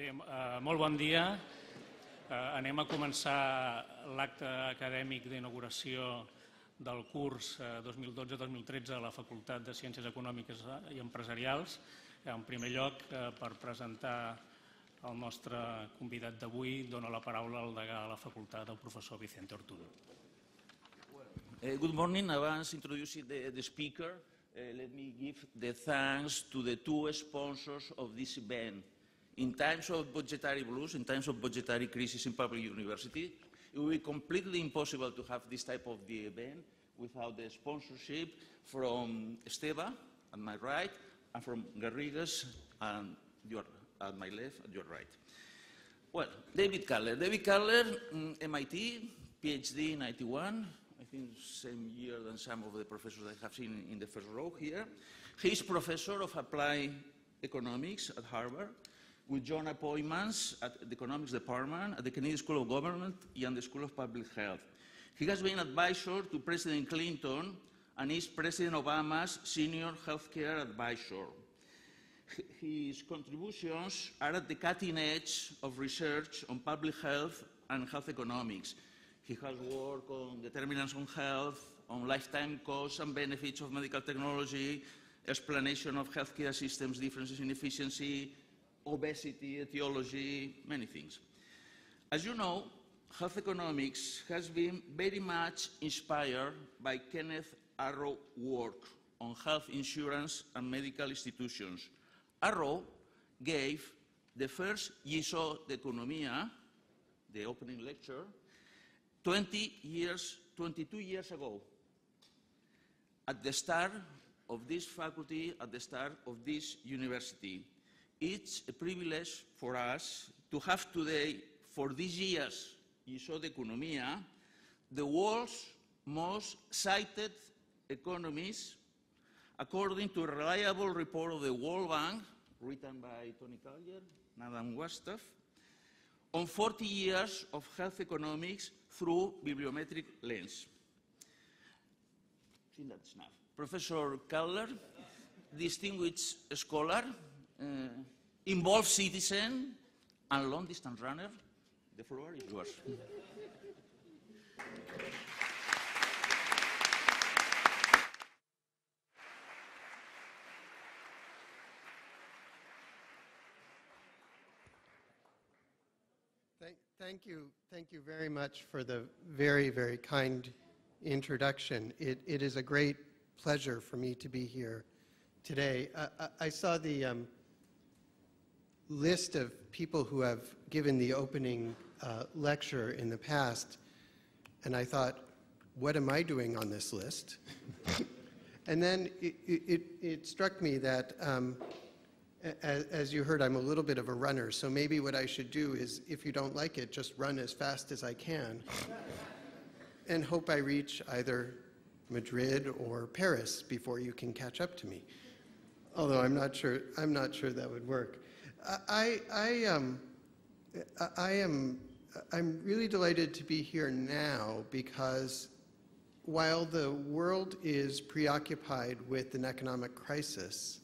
Bé, molt bon dia. Anem a començar l'acte acadèmic d'inauguració del curs 2012-2013 a la Facultat de Ciències Econòmiques i Empresarials. En primer lloc, per presentar el nostre convidat d'avui, dono la paraula al degà de la facultat, el professor Vicente Ortuño. Good morning. Abans introducing the speaker, let me give the thanks to the two sponsors of this event. In times of budgetary blues, in times of budgetary crisis in public university, it will be completely impossible to have this type of the event without the sponsorship from Esteba, at my right, and from Garrigues, at my left, at your right. Well, David Cutler. David Cutler, MIT, PhD in 91, I think same year than some of the professors I have seen in the first row here. He is professor of applied economics at Harvard, with joint appointments at the economics department at the Canadian School of Government and the School of Public Health. He has been advisor to President Clinton and is President Obama's senior healthcare advisor. His contributions are at the cutting edge of research on public health and health economics. He has worked on determinants on health, on lifetime costs and benefits of medical technology, explanation of healthcare systems, differences in efficiency, obesity, etiology, many things. As you know, health economics has been very much inspired by Kenneth Arrow's work on health insurance and medical institutions. Arrow gave the first Lliçó d'economia, the opening lecture, 22 years ago, at the start of this faculty, at the start of this university. It's a privilege for us to have today, for this year's Lliçó d'economia, the world's most cited economists, according to a reliable report of the World Bank, written by Tony Collier and Adam Wastoff, on 40 years of health economics through bibliometric lens. I think that's enough. Professor Cutler, distinguished scholar, involved citizen, and long-distance runner. The floor is yours. Thank you very much for the very, very kind introduction. It is a great pleasure for me to be here today. I saw the list of people who have given the opening lecture in the past, and I thought, what am I doing on this list? And then it struck me that as you heard, I'm a little bit of a runner, so maybe what I should do is, if you don't like it, just run as fast as I can and hope I reach either Madrid or Paris before you can catch up to me. Although I'm not sure that would work. I'm really delighted to be here now because while the world is preoccupied with an economic crisis,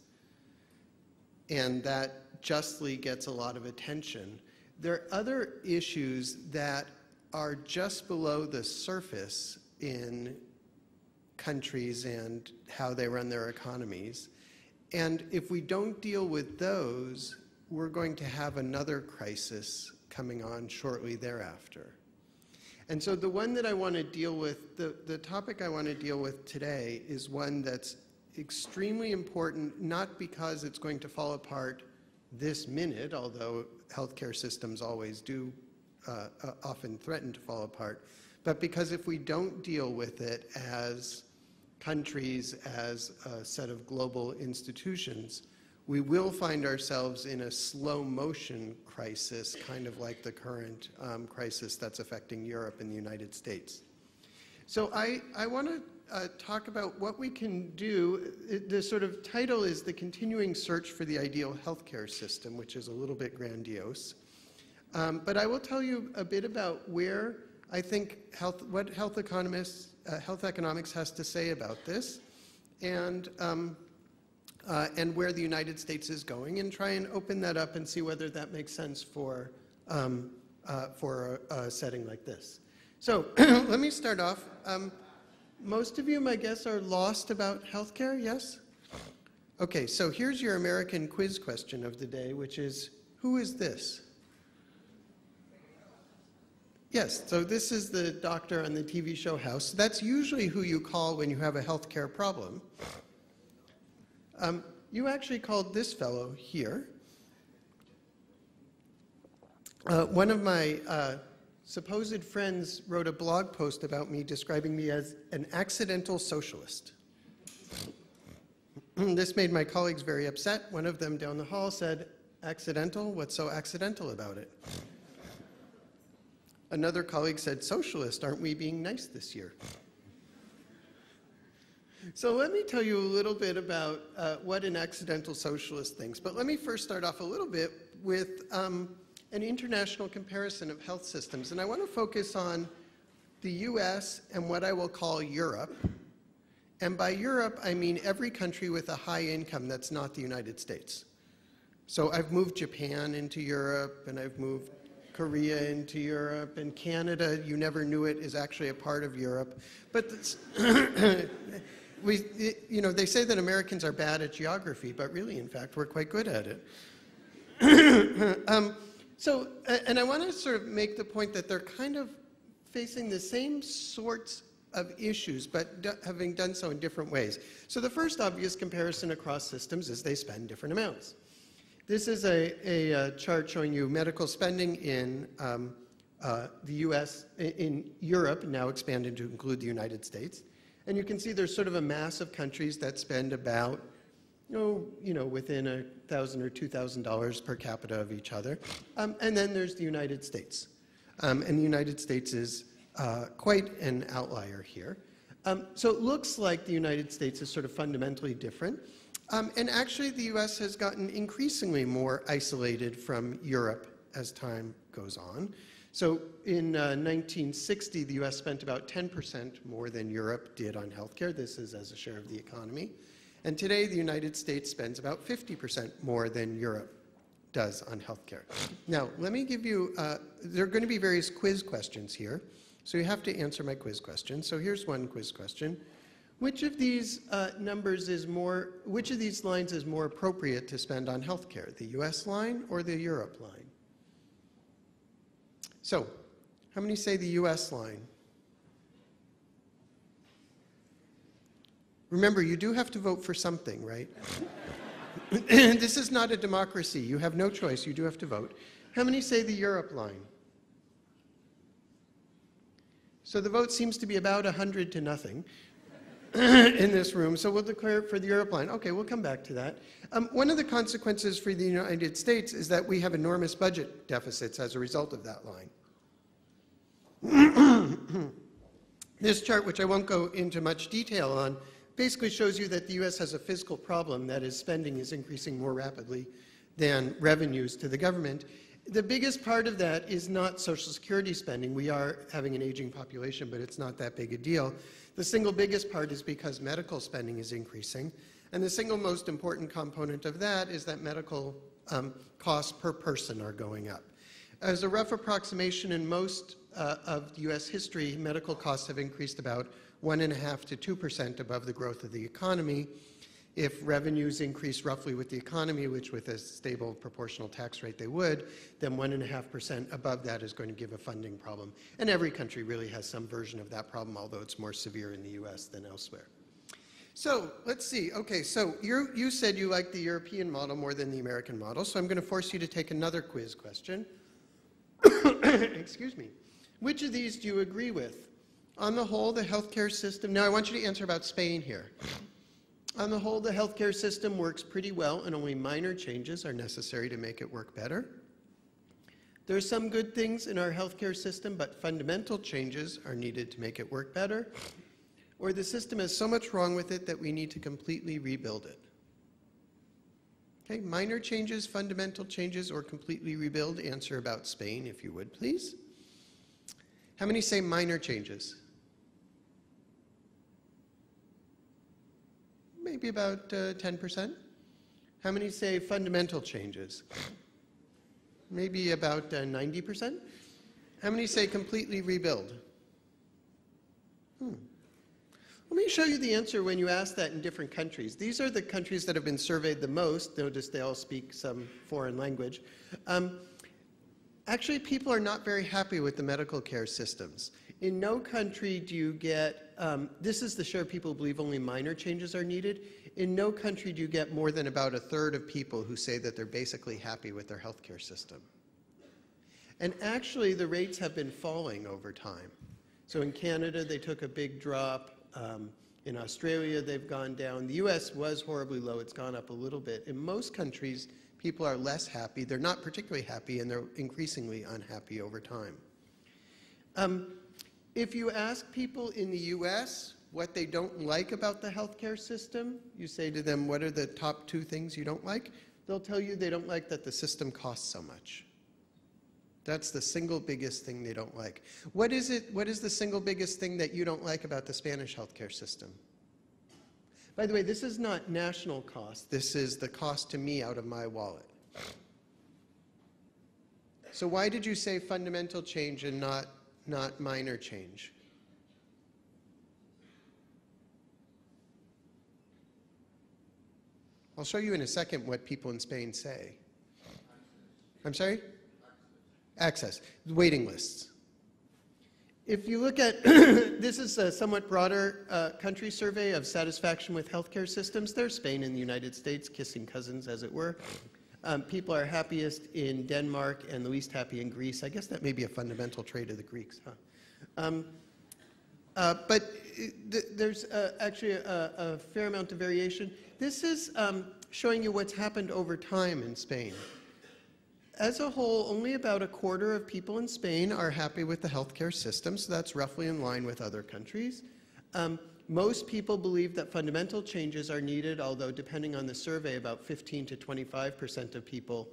and that justly gets a lot of attention, there are other issues that are just below the surface in countries and how they run their economies. And if we don't deal with those, we're going to have another crisis coming on shortly thereafter. And so the one that I want to deal with, the topic I want to deal with today is one that's extremely important, not because it's going to fall apart this minute, although healthcare systems always do often threaten to fall apart, but because if we don't deal with it as countries, as a set of global institutions, we will find ourselves in a slow motion crisis, kind of like the current crisis that's affecting Europe and the United States. So I want to talk about what we can do. The sort of title is The Continuing Search for the Ideal Healthcare System, which is a little bit grandiose. But I will tell you a bit about where I think what health economics has to say about this. And and where the United States is going, and try and open that up and see whether that makes sense for a setting like this. So let me start off. Most of you, my guess, are lost about healthcare, yes? Okay, so here's your American quiz question of the day, which is, who is this? Yes, so this is the doctor on the TV show House. That's usually who you call when you have a healthcare problem. You actually called this fellow here. One of my supposed friends wrote a blog post about me describing me as an accidental socialist. This made my colleagues very upset. One of them down the hall said, "Accidental? What's so accidental about it?" Another colleague said, "Socialist, aren't we being nice this year?" So let me tell you a little bit about what an accidental socialist thinks. But let me first start off a little bit with an international comparison of health systems. And I want to focus on the US and what I will call Europe. And by Europe, I mean every country with a high income that's not the United States. So I've moved Japan into Europe, and I've moved Korea into Europe, and Canada, you never knew it, is actually a part of Europe. But they say that Americans are bad at geography, but really, in fact, we're quite good at it. And I want to sort of make the point that they're kind of facing the same sorts of issues, but having done so in different ways. So the first obvious comparison across systems is they spend different amounts. This is a chart showing you medical spending in the US, in Europe, now expanded to include the United States. And you can see there's sort of a mass of countries that spend about, within $1,000 or $2,000 per capita of each other. And then there's the United States. And the United States is quite an outlier here. So it looks like the United States is sort of fundamentally different. And actually, the US has gotten increasingly more isolated from Europe as time goes on. So in 1960, the US spent about 10% more than Europe did on healthcare. This is as a share of the economy. And today, the United States spends about 50% more than Europe does on healthcare. Now, let me give you, there are going to be various quiz questions here. So you have to answer my quiz question. So here's one quiz question. Which of these which of these lines is more appropriate to spend on healthcare, the US line or the Europe line? So, how many say the US line? Remember, you do have to vote for something, right? This is not a democracy. You have no choice. You do have to vote. How many say the Europe line? So the vote seems to be about 100 to nothing in this room. So we'll declare it for the Europe line. Okay, we'll come back to that. One of the consequences for the United States is that we have enormous budget deficits as a result of that line. This chart, which I won't go into much detail on, basically shows you that the US has a fiscal problem, that is, spending is increasing more rapidly than revenues to the government. The biggest part of that is not Social Security spending. We are having an aging population, but it's not that big a deal. The single biggest part is because medical spending is increasing. And the single most important component of that is that medical costs per person are going up. As a rough approximation, in most of US history, medical costs have increased about 1.5% to 2% above the growth of the economy. If revenues increase roughly with the economy, which with a stable proportional tax rate they would, then 1.5% above that is going to give a funding problem. And every country really has some version of that problem, although it's more severe in the US than elsewhere. So let's see. Okay, so you said you like the European model more than the American model, so I'm going to force you to take another quiz question. Excuse me. Which of these do you agree with? On the whole, the healthcare system, now I want you to answer about Spain here. On the whole, the healthcare system works pretty well, and only minor changes are necessary to make it work better. There are some good things in our healthcare system, but fundamental changes are needed to make it work better. Or the system has so much wrong with it that we need to completely rebuild it. Okay, minor changes, fundamental changes, or completely rebuild. Answer about Spain, if you would, please. How many say minor changes? Maybe about 10%. How many say fundamental changes? Maybe about 90%. How many say completely rebuild? Let me show you the answer when you ask that in different countries. These are the countries that have been surveyed the most. Notice they all speak some foreign language. Actually, people are not very happy with the medical care systems. In no country do you get, this is the share of people who believe only minor changes are needed. In no country do you get more than about 1/3 of people who say that they're basically happy with their healthcare system. And actually, the rates have been falling over time. So in Canada, they took a big drop. In Australia, they've gone down. The US was horribly low. It's gone up a little bit. In most countries, people are less happy. They're not particularly happy, and they're increasingly unhappy over time. If you ask people in the US what they don't like about the healthcare system, you say to them, what are the top 2 things you don't like? They'll tell you they don't like that the system costs so much. That's the single biggest thing they don't like. What is the single biggest thing that you don't like about the Spanish healthcare system? By the way, this is not national cost. This is the cost to me out of my wallet. So why did you say fundamental change and not minor change? I'll show you in a second what people in Spain say. I'm sorry? Access, waiting lists. If you look at, this is a somewhat broader country survey of satisfaction with healthcare systems. There's Spain and the United States, kissing cousins as it were. People are happiest in Denmark and the least happy in Greece. I guess that may be a fundamental trait of the Greeks, huh? But there's actually a fair amount of variation. This is showing you what's happened over time in Spain. As a whole, only about 1/4 of people in Spain are happy with the healthcare system, so that's roughly in line with other countries. Most people believe that fundamental changes are needed, although depending on the survey, about 15 to 25% of people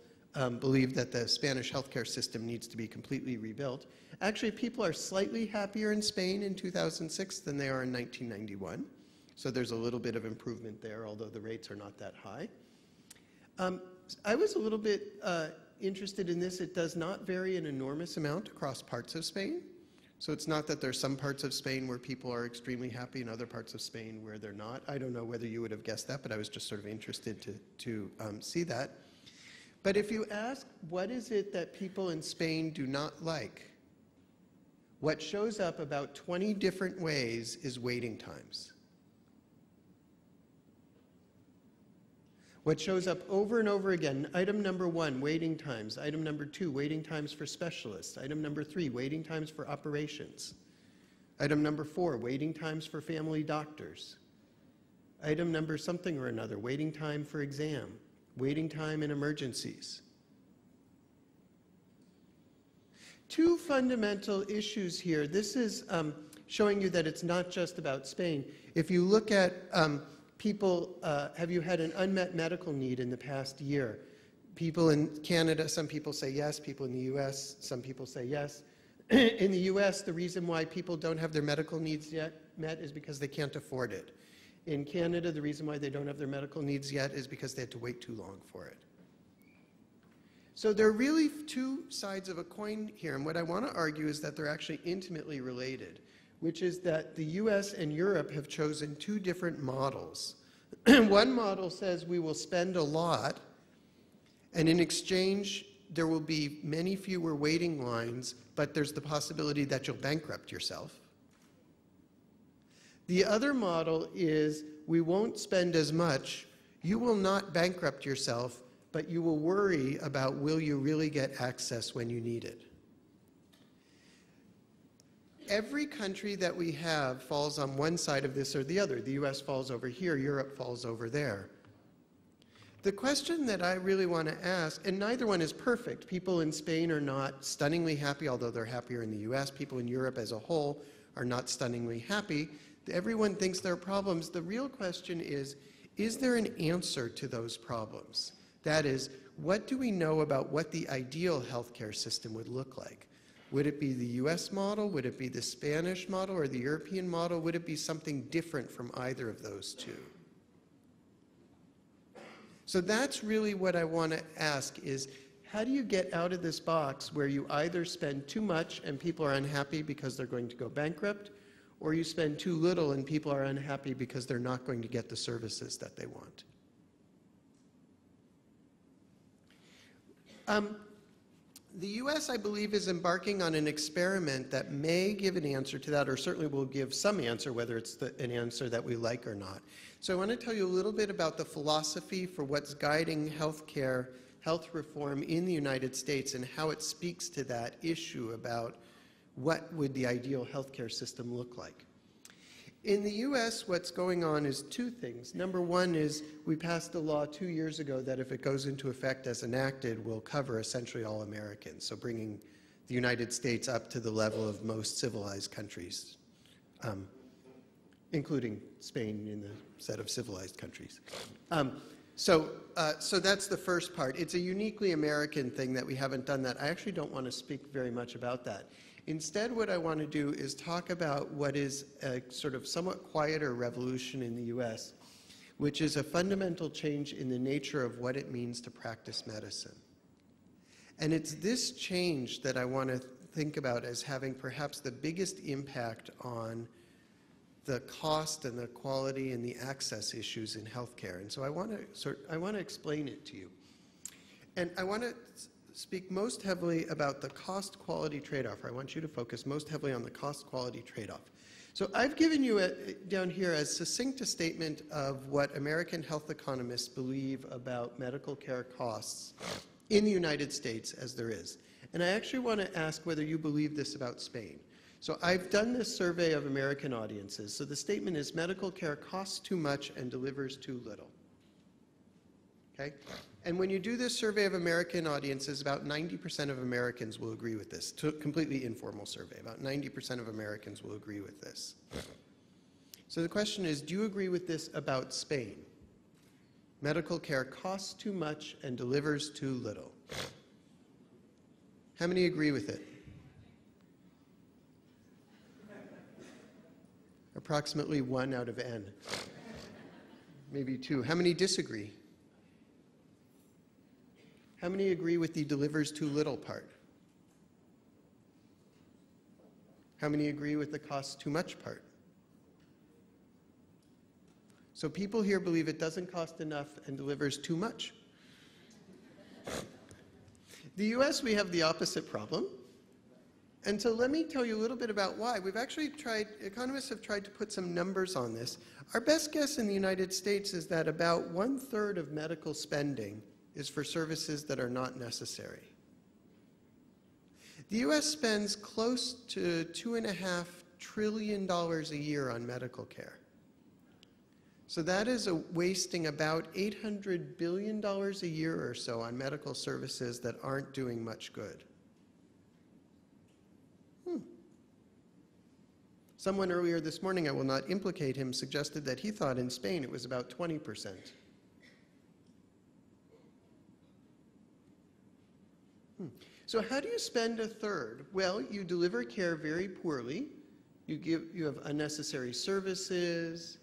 believe that the Spanish healthcare system needs to be completely rebuilt. Actually, people are slightly happier in Spain in 2006 than they are in 1991. So there's a little bit of improvement there, although the rates are not that high. I was a little bit interested in this. It does not vary an enormous amount across parts of Spain. So it's not that there's some parts of Spain where people are extremely happy and other parts of Spain where they're not. I don't know whether you would have guessed that, but I was just sort of interested to see that. But if you ask, what is it that people in Spain do not like? What shows up about 20 different ways is waiting times. What shows up over and over again, item number 1, waiting times. Item number 2, waiting times for specialists. Item number 3, waiting times for operations. Item number 4, waiting times for family doctors. Item number something or another, waiting time for exam. Waiting time in emergencies. 2 fundamental issues here. This is showing you that it's not just about Spain. If you look at people, have you had an unmet medical need in the past year? People in Canada, some people say yes. People in the US, some people say yes. In the US, the reason why people don't have their medical needs yet met is because they can't afford it. In Canada, the reason why they don't have their medical needs yet is because they had to wait too long for it. So there are really 2 sides of a coin here, and what I want to argue is that they're actually intimately related, which is that the US and Europe have chosen 2 different models. One model says we will spend a lot, and in exchange, there will be many fewer waiting lines, but there's the possibility that you'll bankrupt yourself. The other model is we won't spend as much, you will not bankrupt yourself, but you will worry about will you really get access when you need it. Every country that we have falls on one side of this or the other. The US falls over here, Europe falls over there. The question that I really want to ask, and neither one is perfect. People in Spain are not stunningly happy, although they're happier in the US. People in Europe as a whole are not stunningly happy. Everyone thinks there are problems. The real question is there an answer to those problems? That is, what do we know about what the ideal healthcare system would look like? Would it be the US model? Would it be the Spanish model or the European model? Would it be something different from either of those 2? So that's really what I want to ask is, how do you get out of this box where you either spend too much and people are unhappy because they're going to go bankrupt, or you spend too little and people are unhappy because they're not going to get the services that they want? The US, I believe, is embarking on an experiment that may give an answer to that, or certainly will give some answer, whether it's an answer that we like or not. So I want to tell you a little bit about the philosophy for what's guiding healthcare, health reform in the United States, and how it speaks to that issue about what would the ideal healthcare system look like. In the US, what's going on is two things. Number one is we passed a law 2 years ago that if it goes into effect as enacted, will cover essentially all Americans, so bringing the United States up to the level of most civilized countries, including Spain in the set of civilized countries. So that's the first part. It's a uniquely American thing that we haven't done that. I actually don't want to speak very much about that. Instead, what I want to do is talk about what is a sort of somewhat quieter revolution in the US, which is a fundamental change in the nature of what it means to practice medicine. And it's this change that I want to think about as having perhaps the biggest impact on the cost and the quality and the access issues in healthcare. And so I want to explain it to you. And I want to speak most heavily about the cost-quality trade-off. I want you to focus most heavily on the cost-quality trade-off. So I've given you down here as succinct a statement of what American health economists believe about medical care costs in the United States as there is. And I actually want to ask whether you believe this about Spain. So I've done this survey of American audiences. So the statement is medical care costs too much and delivers too little. Okay? And when you do this survey of American audiences, about 90% of Americans will agree with this. Completely informal survey. About 90% of Americans will agree with this. So the question is, do you agree with this about Spain? Medical care costs too much and delivers too little. How many agree with it? Approximately 1 out of n. Maybe 2. How many disagree? How many agree with the delivers too little part? How many agree with the costs too much part? So people here believe it doesn't cost enough and delivers too much. The US, we have the opposite problem. And so let me tell you a little bit about why. We've actually tried, economists have tried to put some numbers on this. Our best guess in the United States is that about 1/3 of medical spending is for services that are not necessary. The US spends close to $2.5 trillion a year on medical care. So that is wasting about $800 billion a year or so on medical services that aren't doing much good. Someone earlier this morning, I will not implicate him, suggested that he thought in Spain it was about 20%. So how do you spend 1/3? Well, you deliver care very poorly. You have unnecessary services.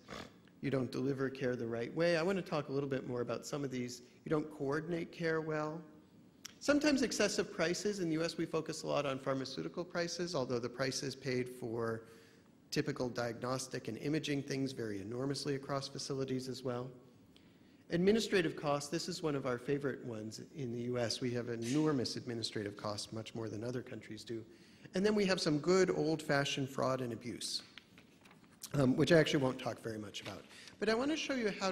You don't deliver care the right way. I want to talk a little bit more about some of these. You don't coordinate care well. Sometimes excessive prices. In the US, we focus a lot on pharmaceutical prices, although the prices paid for typical diagnostic and imaging things vary enormously across facilities as well. Administrative costs, this is one of our favorite ones in the US. We have enormous administrative costs, much more than other countries do. And then we have some good old-fashioned fraud and abuse, which I actually won't talk very much about. But I want to show you how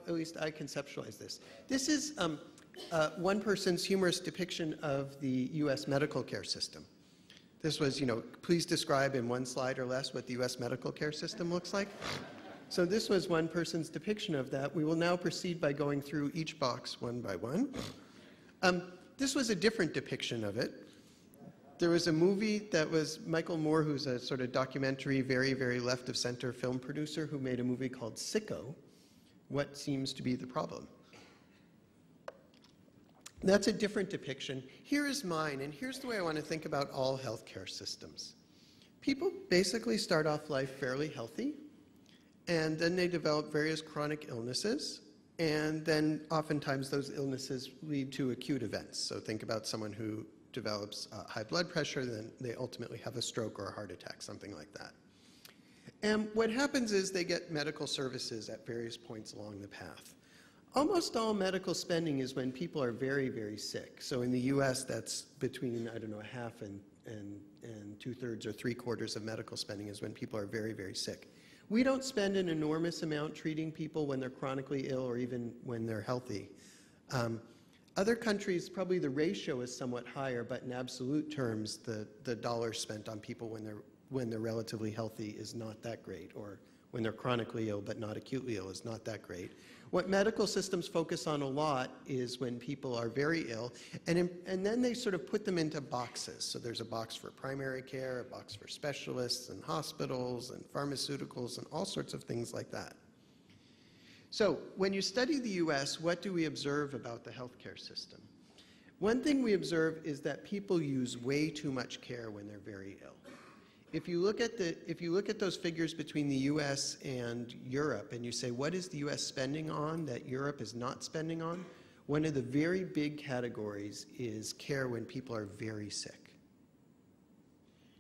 at least I conceptualize this. This is one person's humorous depiction of the US medical care system. This was, please describe in 1 slide or less what the US medical care system looks like. So this was one person's depiction of that. We will now proceed by going through each box one by one. This was a different depiction of it. There was a movie that was Michael Moore, who's a sort of documentary, very, very left of center film producer, who made a movie called Sicko, What Seems to Be the Problem. That's a different depiction. Here is mine, and here's the way I want to think about all healthcare systems. People basically start off life fairly healthy, and then they develop various chronic illnesses, And then oftentimes those illnesses lead to acute events. So think about someone who develops high blood pressure, then they ultimately have a stroke or a heart attack, something like that. And what happens is they get medical services at various points along the path. Almost all medical spending is when people are very, very sick. So in the US, that's between, I don't know, half and 2/3 or 3/4 of medical spending is when people are very, very sick. We don't spend an enormous amount treating people when they're chronically ill or even when they're healthy. Other countries, probably the ratio is somewhat higher, but in absolute terms, the dollars spent on people when they're relatively healthy is not that great, or when they're chronically ill but not acutely ill is not that great. What medical systems focus on a lot is when people are very ill, and then they sort of put them into boxes. So there's a box for primary care, a box for specialists and hospitals and pharmaceuticals and all sorts of things like that. So when you study the US, what do we observe about the healthcare system? One thing we observe is that people use way too much care when they're very ill. If you look at those figures between the US and Europe and you say, what is the US spending on that Europe is not spending on? One of the very big categories is care when people are very sick.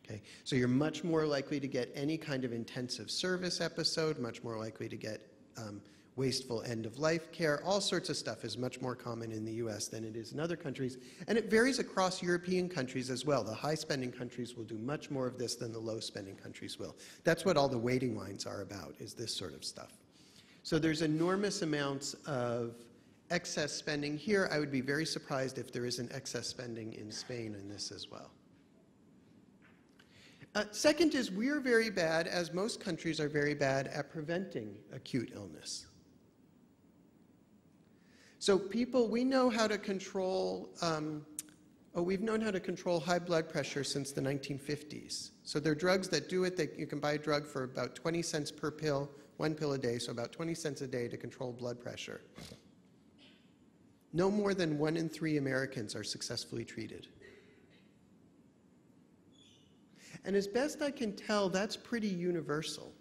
Okay? So you're much more likely to get any kind of intensive service episode, much more likely to get wasteful end-of-life care. All sorts of stuff is much more common in the US than it is in other countries. And it varies across European countries as well. The high-spending countries will do much more of this than the low-spending countries will. That's what all the waiting lines are about, is this sort of stuff. So there's enormous amounts of excess spending here. I would be very surprised if there isn't excess spending in Spain in this as well. Second is we're very bad, as most countries are very bad, at preventing acute illness. So we know how to control, we've known how to control high blood pressure since the 1950s. So there are drugs that do it. You can buy a drug for about 20 cents per pill, 1 pill a day, so about 20 cents a day to control blood pressure. No more than 1 in 3 Americans are successfully treated. And as best I can tell, that's pretty universal.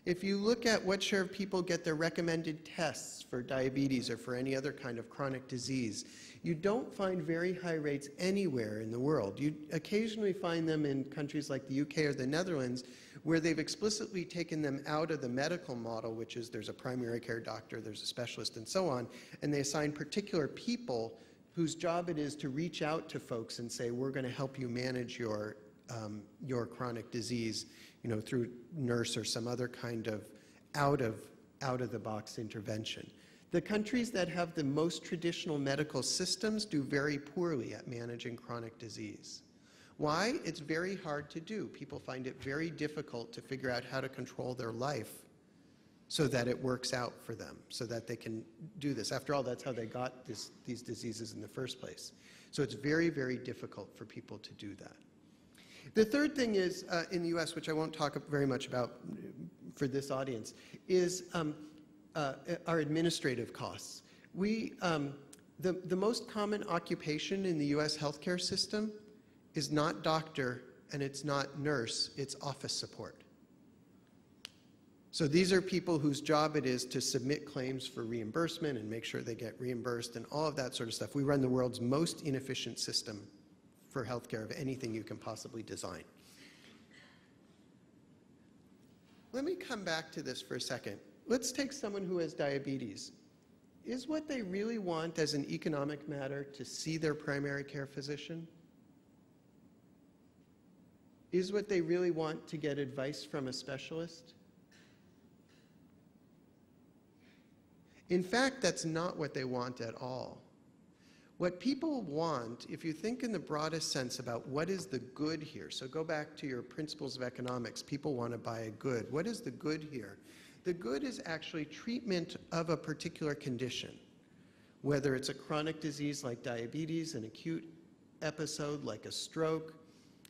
If you look at what share of people get their recommended tests for diabetes or for any other kind of chronic disease, you don't find very high rates anywhere in the world. You occasionally find them in countries like the UK or the Netherlands, where they've explicitly taken them out of the medical model, which is there's a primary care doctor, there's a specialist, and so on, and they assign particular people whose job it is to reach out to folks and say, we're going to help you manage your chronic disease, through nurse or some other kind of out of the box intervention. The countries that have the most traditional medical systems do very poorly at managing chronic disease. Why? It's very hard to do. People find it very difficult to figure out how to control their life so that it works out for them, so that they can do this. After all, that's how they got these diseases in the first place. So it's very, very difficult for people to do that. The third thing is, in the US, which I won't talk very much about for this audience, is our administrative costs. The most common occupation in the US healthcare system is not doctor and it's not nurse, it's office support. So these are people whose job it is to submit claims for reimbursement and make sure they get reimbursed and all of that sort of stuff. We run the world's most inefficient system for healthcare of anything you can possibly design. Let me come back to this for a second. Let's take someone who has diabetes. Is what they really want as an economic matter to see their primary care physician? Is what they really want to get advice from a specialist? In fact, that's not what they want at all. What people want, if you think in the broadest sense about what is the good here, so go back to your principles of economics, people want to buy a good. What is the good here? The good is actually treatment of a particular condition, whether it's a chronic disease like diabetes, an acute episode like a stroke,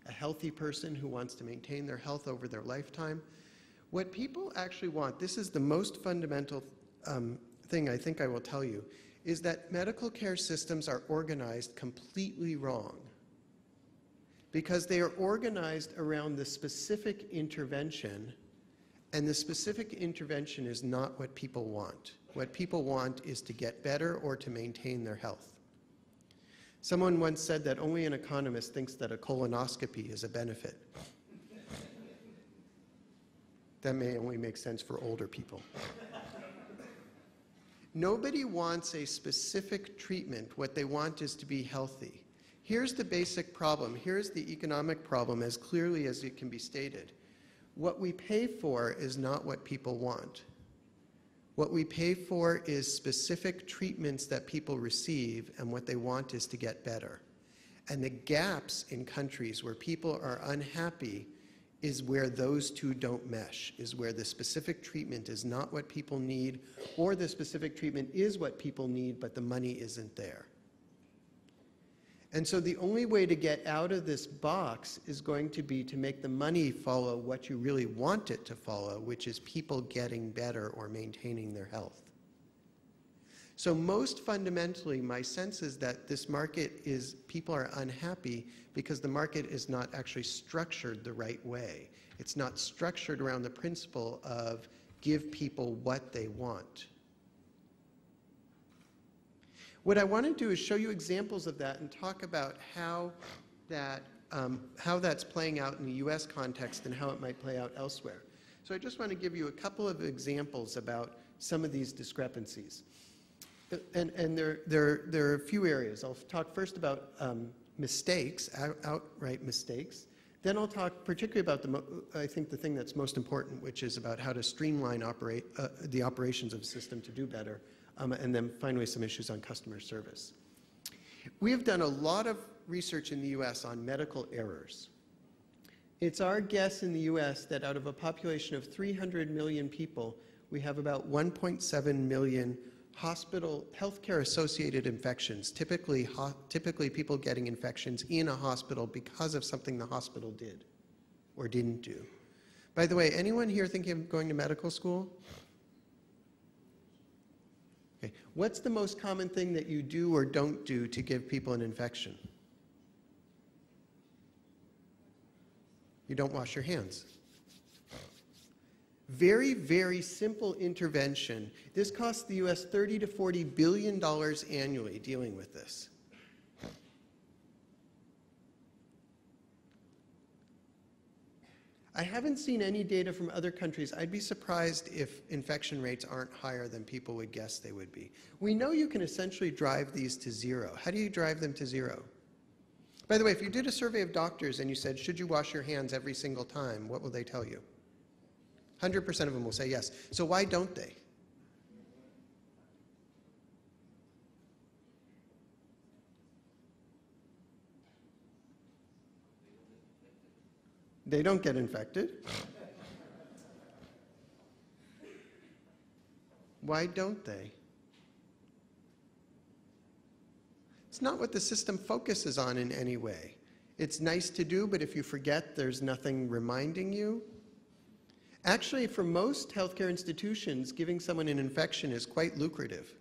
a healthy person who wants to maintain their health over their lifetime. What people actually want, this is the most fundamental thing I think I will tell you, is that medical care systems are organized completely wrong because they are organized around the specific intervention, and the specific intervention is not what people want. What people want is to get better or to maintain their health. Someone once said that only an economist thinks that a colonoscopy is a benefit. That may only make sense for older people. Nobody wants a specific treatment. What they want is to be healthy. Here's the basic problem. Here's the economic problem as clearly as it can be stated. What we pay for is not what people want. What we pay for is specific treatments that people receive, and what they want is to get better. And the gaps in countries where people are unhappy is where those two don't mesh, is where the specific treatment is not what people need, or the specific treatment is what people need, but the money isn't there. And so the only way to get out of this box is going to be to make the money follow what you really want it to follow, which is people getting better or maintaining their health. So most fundamentally, my sense is that this market is, people are unhappy because the market is not actually structured the right way. It's not structured around the principle of give people what they want. What I want to do is show you examples of that and talk about how that's playing out in the US context and how it might play out elsewhere. So I just want to give you a couple of examples about some of these discrepancies. And there are a few areas. I'll talk first about mistakes, outright mistakes. Then I'll talk particularly about I think the thing that's most important, which is about how to streamline the operations of a system to do better. And then finally some issues on customer service. We have done a lot of research in the US on medical errors. It's our guess in the US that out of a population of 300 million people, we have about 1.7 million healthcare associated infections, typically people getting infections in a hospital because of something the hospital did or didn't do. By the way, anyone here thinking of going to medical school? Okay. What's the most common thing that you do or don't do to give people an infection? You don't wash your hands. Very, very simple intervention. This costs the US $30 to $40 billion annually dealing with this. I haven't seen any data from other countries. I'd be surprised if infection rates aren't higher than people would guess they would be. We know you can essentially drive these to zero. How do you drive them to zero? By the way, if you did a survey of doctors and you said, should you wash your hands every single time, what will they tell you? 100% of them will say yes. So why don't they? They don't get infected. Why don't they? It's not what the system focuses on in any way. It's nice to do, but if you forget, there's nothing reminding you. Actually, for most healthcare institutions, giving someone an infection is quite lucrative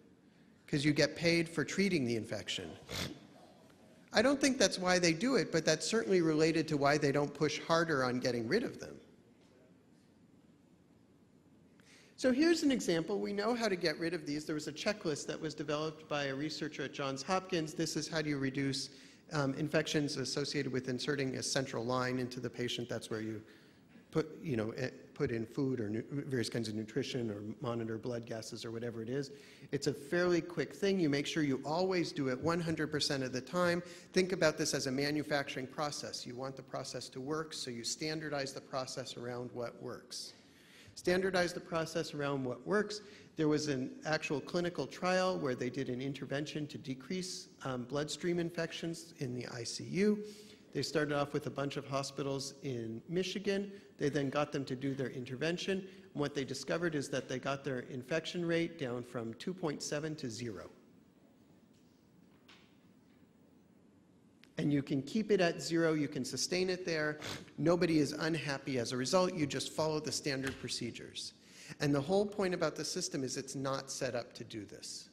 because you get paid for treating the infection. I don't think that's why they do it, but that's certainly related to why they don't push harder on getting rid of them. So here's an example. We know how to get rid of these. There was a checklist that was developed by a researcher at Johns Hopkins. This is how do you reduce infections associated with inserting a central line into the patient. That's where you put in food or various kinds of nutrition or monitor blood gases or whatever it is. It's a fairly quick thing. You make sure you always do it 100% of the time. Think about this as a manufacturing process. You want the process to work, so you standardize the process around what works. Standardize the process around what works. There was an actual clinical trial where they did an intervention to decrease bloodstream infections in the ICU. They started off with a bunch of hospitals in Michigan. They then got them to do their intervention. And what they discovered is that they got their infection rate down from 2.7 to 0. And you can keep it at 0. You can sustain it there. Nobody is unhappy as a result. You just follow the standard procedures. And the whole point about the system is it's not set up to do this,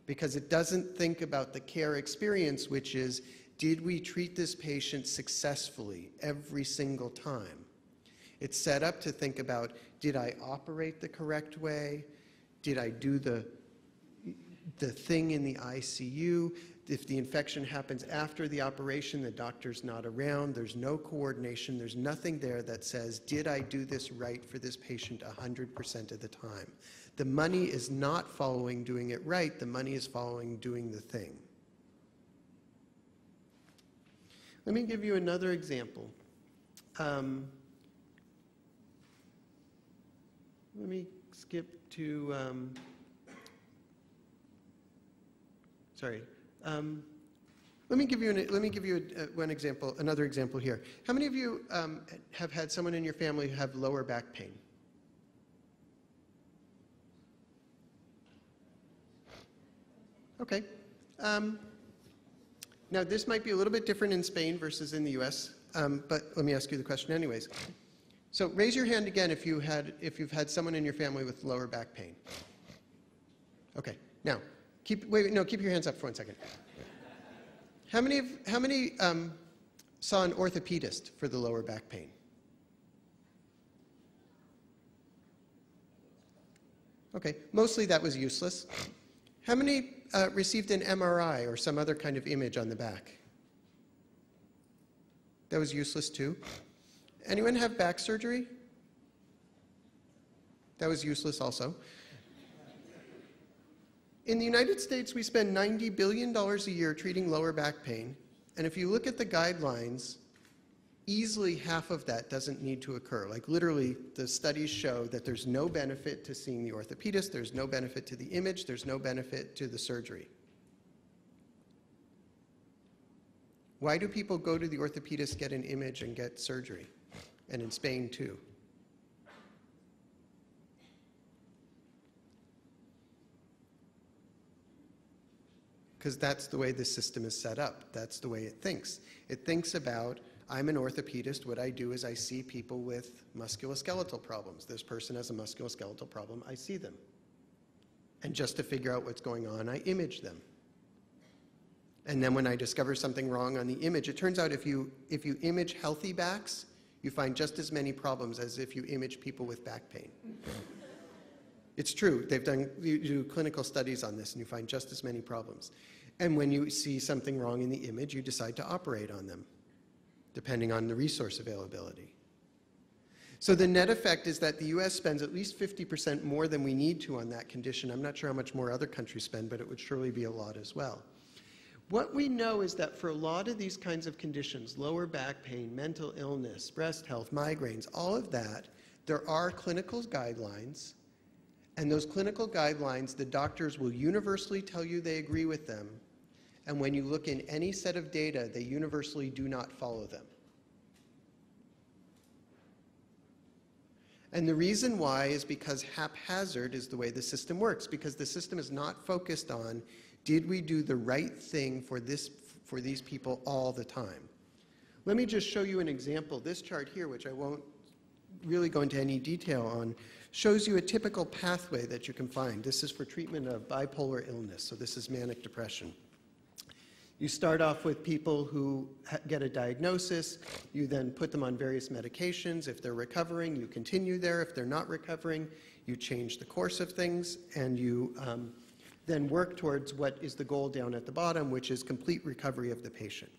because it doesn't think about the care experience, which is, did we treat this patient successfully every single time? It's set up to think about, did I operate the correct way? Did I do the thing in the ICU? If the infection happens after the operation, the doctor's not around, there's no coordination, there's nothing there that says, did I do this right for this patient 100% of the time? The money is not following doing it right, the money is following doing the thing. Let me give you another example. Let me skip to, let me give you another example here. How many of you have had someone in your family have lower back pain? Okay. Now this might be a little bit different in Spain versus in the US, but let me ask you the question anyways. So raise your hand again if you've had someone in your family with lower back pain. Okay. Now, keep your hands up for 1 second. How many saw an orthopedist for the lower back pain? Okay, mostly that was useless. How many received an MRI or some other kind of image on the back? That was useless too. Anyone have back surgery? That was useless also. In the United States, we spend $90 billion a year treating lower back pain, and if you look at the guidelines, easily half of that doesn't need to occur. Like literally, the studies show that there's no benefit to seeing the orthopedist, there's no benefit to the image, there's no benefit to the surgery. Why do people go to the orthopedist, get an image, and get surgery? And in Spain too. Because that's the way the system is set up. That's the way it thinks. It thinks about, I'm an orthopedist, what I do is I see people with musculoskeletal problems. This person has a musculoskeletal problem, I see them. And just to figure out what's going on, I image them. And then when I discover something wrong on the image, it turns out if you image healthy backs, you find just as many problems as if you image people with back pain. It's true. You do clinical studies on this and you find just as many problems. And when you see something wrong in the image, you decide to operate on them, depending on the resource availability. So the net effect is that the US spends at least 50% more than we need to on that condition. I'm not sure how much more other countries spend, but it would surely be a lot as well. What we know is that for a lot of these kinds of conditions, lower back pain, mental illness, breast health, migraines, all of that, there are clinical guidelines. And those clinical guidelines, the doctors will universally tell you they agree with them. And when you look in any set of data, they universally do not follow them. And the reason why is because haphazard is the way the system works, because the system is not focused on, did we do the right thing for these people all the time? Let me just show you an example. This chart here, which I won't really go into any detail on, shows you a typical pathway that you can find. This is for treatment of bipolar illness, so this is manic depression. You start off with people who get a diagnosis. You then put them on various medications. If they're recovering, you continue there. If they're not recovering, you change the course of things, and you then work towards what is the goal down at the bottom, which is complete recovery of the patient.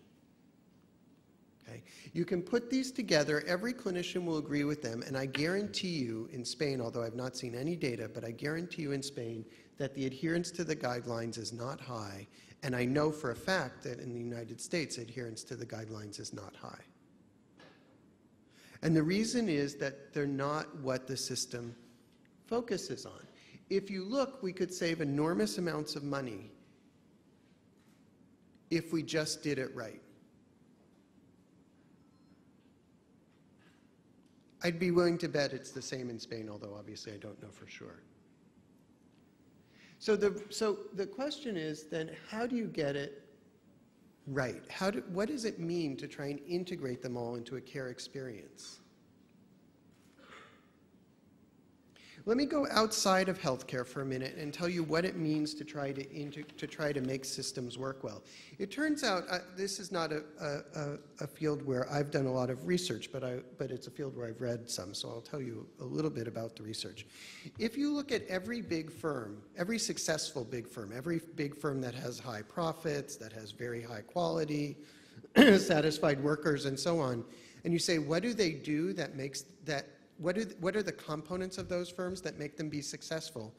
Okay. You can put these together. Every clinician will agree with them, and I guarantee you in Spain, although I've not seen any data, but I guarantee you in Spain that the adherence to the guidelines is not high, and I know for a fact that in the United States, adherence to the guidelines is not high. And the reason is that they're not what the system focuses on. If you look, we could save enormous amounts of money if we just did it right. I'd be willing to bet it's the same in Spain, although obviously I don't know for sure. So the question is then, how do you get it right? What does it mean to try and integrate them all into a care experience? Let me go outside of healthcare for a minute and tell you what it means to try to make systems work well. It turns out this is not a field where I've done a lot of research, but it's a field where I've read some, so I'll tell you a little bit about the research. If you look at every big firm, every successful big firm that has high profits, that has very high quality, satisfied workers, and so on, and you say, what do they do that makes that? What are the components of those firms that make them be successful?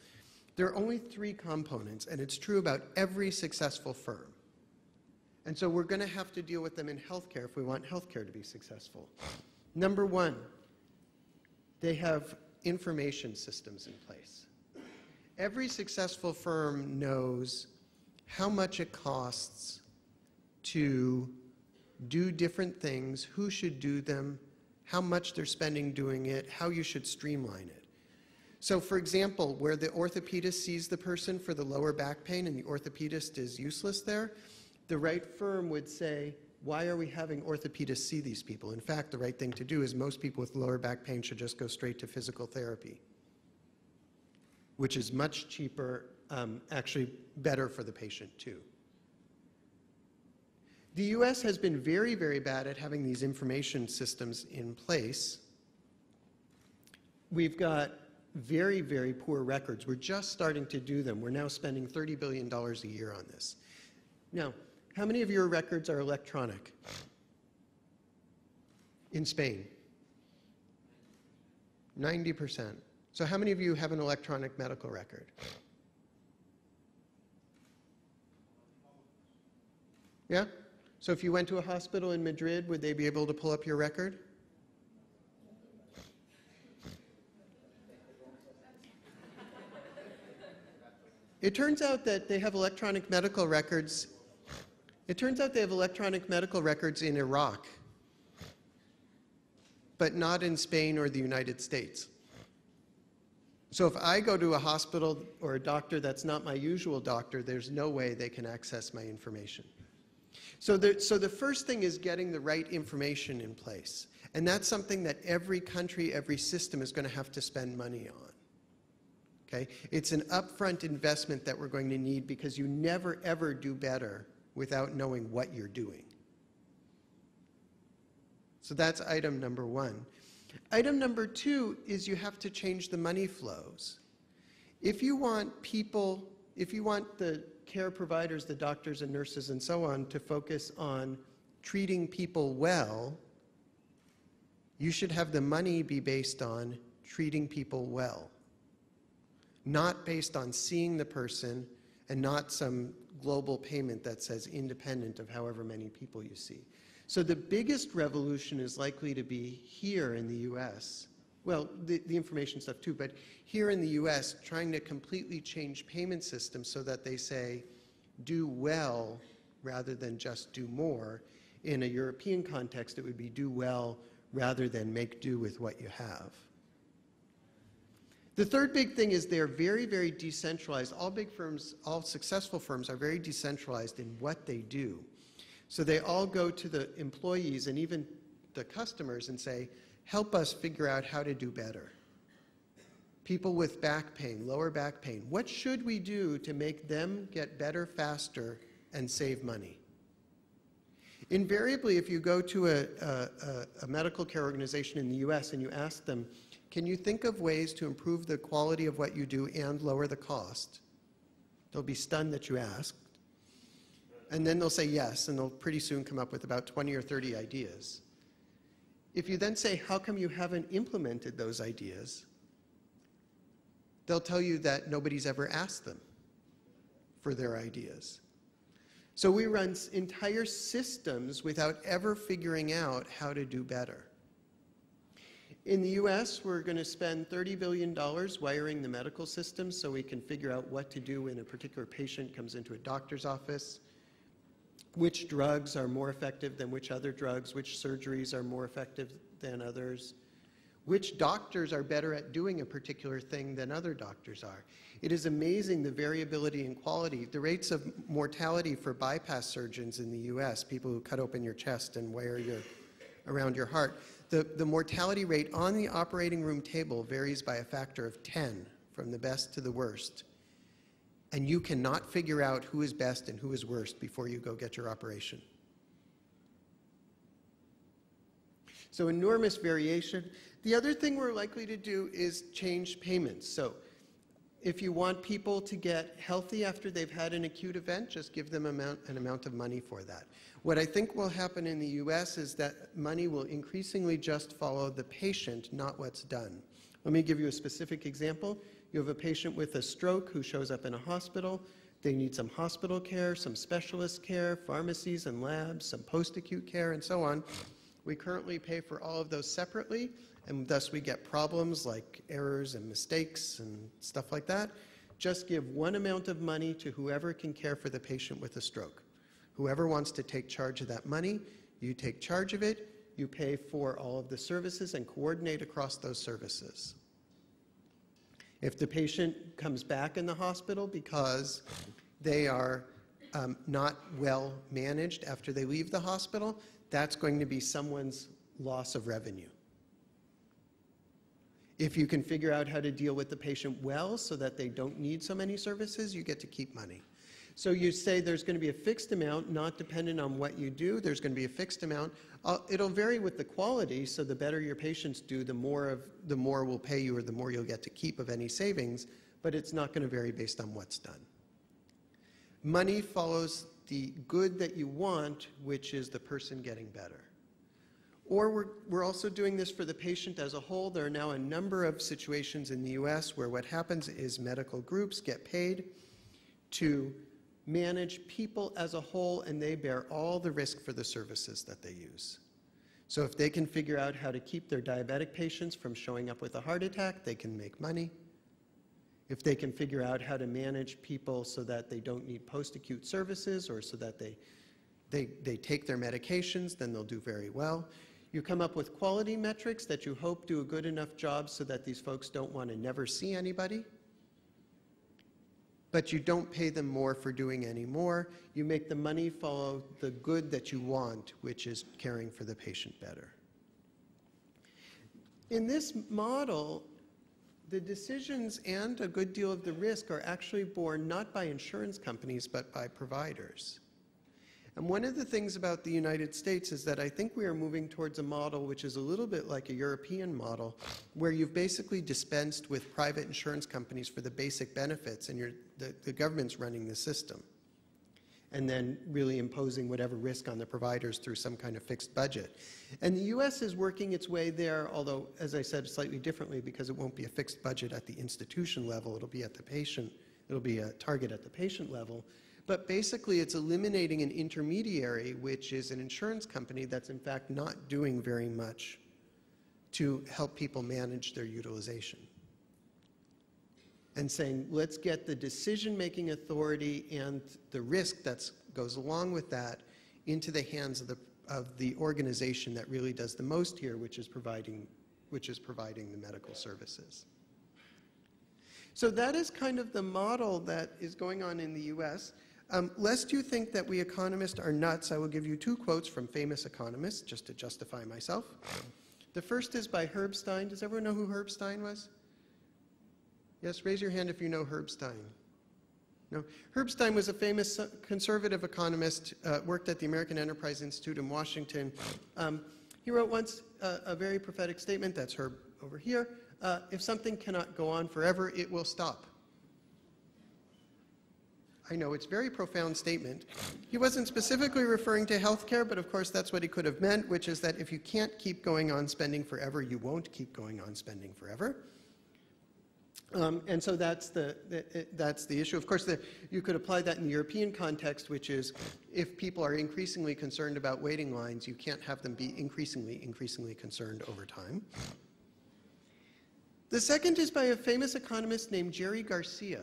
There are only 3 components, and it's true about every successful firm. And so we're going to have to deal with them in healthcare if we want healthcare to be successful. Number 1, they have information systems in place. Every successful firm knows how much it costs to do different things, who should do them, how much they're spending doing it, how you should streamline it. So for example, where the orthopedist sees the person for the lower back pain and the orthopedist is useless there, the right firm would say, why are we having orthopedists see these people? In fact, the right thing to do is most people with lower back pain should just go straight to physical therapy, which is much cheaper, actually better for the patient too. The US has been very, very bad at having these information systems in place. We've got very, very poor records. We're just starting to do them. We're now spending $30 billion a year on this. Now, how many of your records are electronic in Spain? 90%. So how many of you have an electronic medical record? Yeah? So if you went to a hospital in Madrid, would they be able to pull up your record? It turns out that they have electronic medical records. It turns out they have electronic medical records in Iraq, but not in Spain or the United States. So if I go to a hospital or a doctor that's not my usual doctor, there's no way they can access my information. So the first thing is getting the right information in place. And that's something that every country, every system is going to have to spend money on. Okay? It's an upfront investment that we're going to need because you never, ever do better without knowing what you're doing. So that's item number 1. Item number 2 is you have to change the money flows. If you want the care providers, the doctors and nurses and so on, to focus on treating people well, you should have the money be based on treating people well, not based on seeing the person and not some global payment that says independent of however many people you see. So the biggest revolution is likely to be here in the US. Well, the information stuff too, but here in the US, trying to completely change payment systems so that they say, do well rather than just do more. In a European context, it would be do well rather than make do with what you have. The third big thing is they're very, very decentralized. All big firms, all successful firms are very decentralized in what they do. So they all go to the employees and even the customers and say, help us figure out how to do better. People with back pain, lower back pain, what should we do to make them get better faster and save money? Invariably, if you go to a medical care organization in the US and you ask them, can you think of ways to improve the quality of what you do and lower the cost? They'll be stunned that you asked. And then they'll say yes, and they'll pretty soon come up with about 20 or 30 ideas. If you then say, how come you haven't implemented those ideas? They'll tell you that nobody's ever asked them for their ideas. So we run entire systems without ever figuring out how to do better. In the US, we're going to spend $30 billion wiring the medical system so we can figure out what to do when a particular patient comes into a doctor's office, which drugs are more effective than which other drugs, which surgeries are more effective than others, which doctors are better at doing a particular thing than other doctors are. It is amazing the variability in quality. The rates of mortality for bypass surgeons in the US, people who cut open your chest and wire around your heart, the mortality rate on the operating room table varies by a factor of 10 from the best to the worst. And you cannot figure out who is best and who is worst before you go get your operation. So enormous variation. The other thing we're likely to do is change payments. So if you want people to get healthy after they've had an acute event, just give them an amount of money for that. What I think will happen in the US is that money will increasingly just follow the patient, not what's done. Let me give you a specific example. You have a patient with a stroke who shows up in a hospital. They need some hospital care, some specialist care, pharmacies and labs, some post-acute care, and so on. We currently pay for all of those separately, and thus we get problems like errors and mistakes and stuff like that. Just give one amount of money to whoever can care for the patient with a stroke. Whoever wants to take charge of that money, you take charge of it, you pay for all of the services and coordinate across those services. If the patient comes back in the hospital because they are not well managed after they leave the hospital, that's going to be someone's loss of revenue. If you can figure out how to deal with the patient well so that they don't need so many services, you get to keep money. So you say there's going to be a fixed amount, not dependent on what you do. There's going to be a fixed amount. It'll vary with the quality, so the better your patients do, the more we'll pay you or the more you'll get to keep of any savings, but it's not going to vary based on what's done. Money follows the good that you want, which is the person getting better. Or we're also doing this for the patient as a whole. There are now a number of situations in the US where what happens is medical groups get paid to manage people as a whole, and they bear all the risk for the services that they use. So if they can figure out how to keep their diabetic patients from showing up with a heart attack, they can make money. If they can figure out how to manage people so that they don't need post-acute services or so that they take their medications, then they'll do very well. You come up with quality metrics that you hope do a good enough job so that these folks don't want to never see anybody. But you don't pay them more for doing any more. You make the money follow the good that you want, which is caring for the patient better. In this model, the decisions and a good deal of the risk are actually borne not by insurance companies, but by providers. And one of the things about the United States is that I think we are moving towards a model which is a little bit like a European model, where you've basically dispensed with private insurance companies for the basic benefits, and the government's running the system, and then really imposing whatever risk on the providers through some kind of fixed budget. And the US is working its way there, although, as I said, slightly differently, because it won't be a fixed budget at the institution level. It'll be at the patient, it'll be a target at the patient level. But basically, it's eliminating an intermediary, which is an insurance company that's in fact not doing very much to help people manage their utilization. And saying, let's get the decision-making authority and the risk that goes along with that into the hands of the organization that really does the most here, which is providing the medical services. So that is kind of the model that is going on in the US. Lest you think that we economists are nuts, I will give you two quotes from famous economists, just to justify myself. The first is by Herb Stein. Does everyone know who Herb Stein was? Yes, raise your hand if you know Herb Stein. No? Herb Stein was a famous conservative economist, worked at the American Enterprise Institute in Washington. He wrote once a very prophetic statement, that's Herb over here, if something cannot go on forever, it will stop. I know, it's a very profound statement. He wasn't specifically referring to healthcare, but of course that's what he could have meant, which is that if you can't keep going on spending forever, you won't keep going on spending forever. And so that's the issue. Of course, you could apply that in the European context, which is if people are increasingly concerned about waiting lines, you can't have them be increasingly concerned over time. The second is by a famous economist named Jerry Garcia.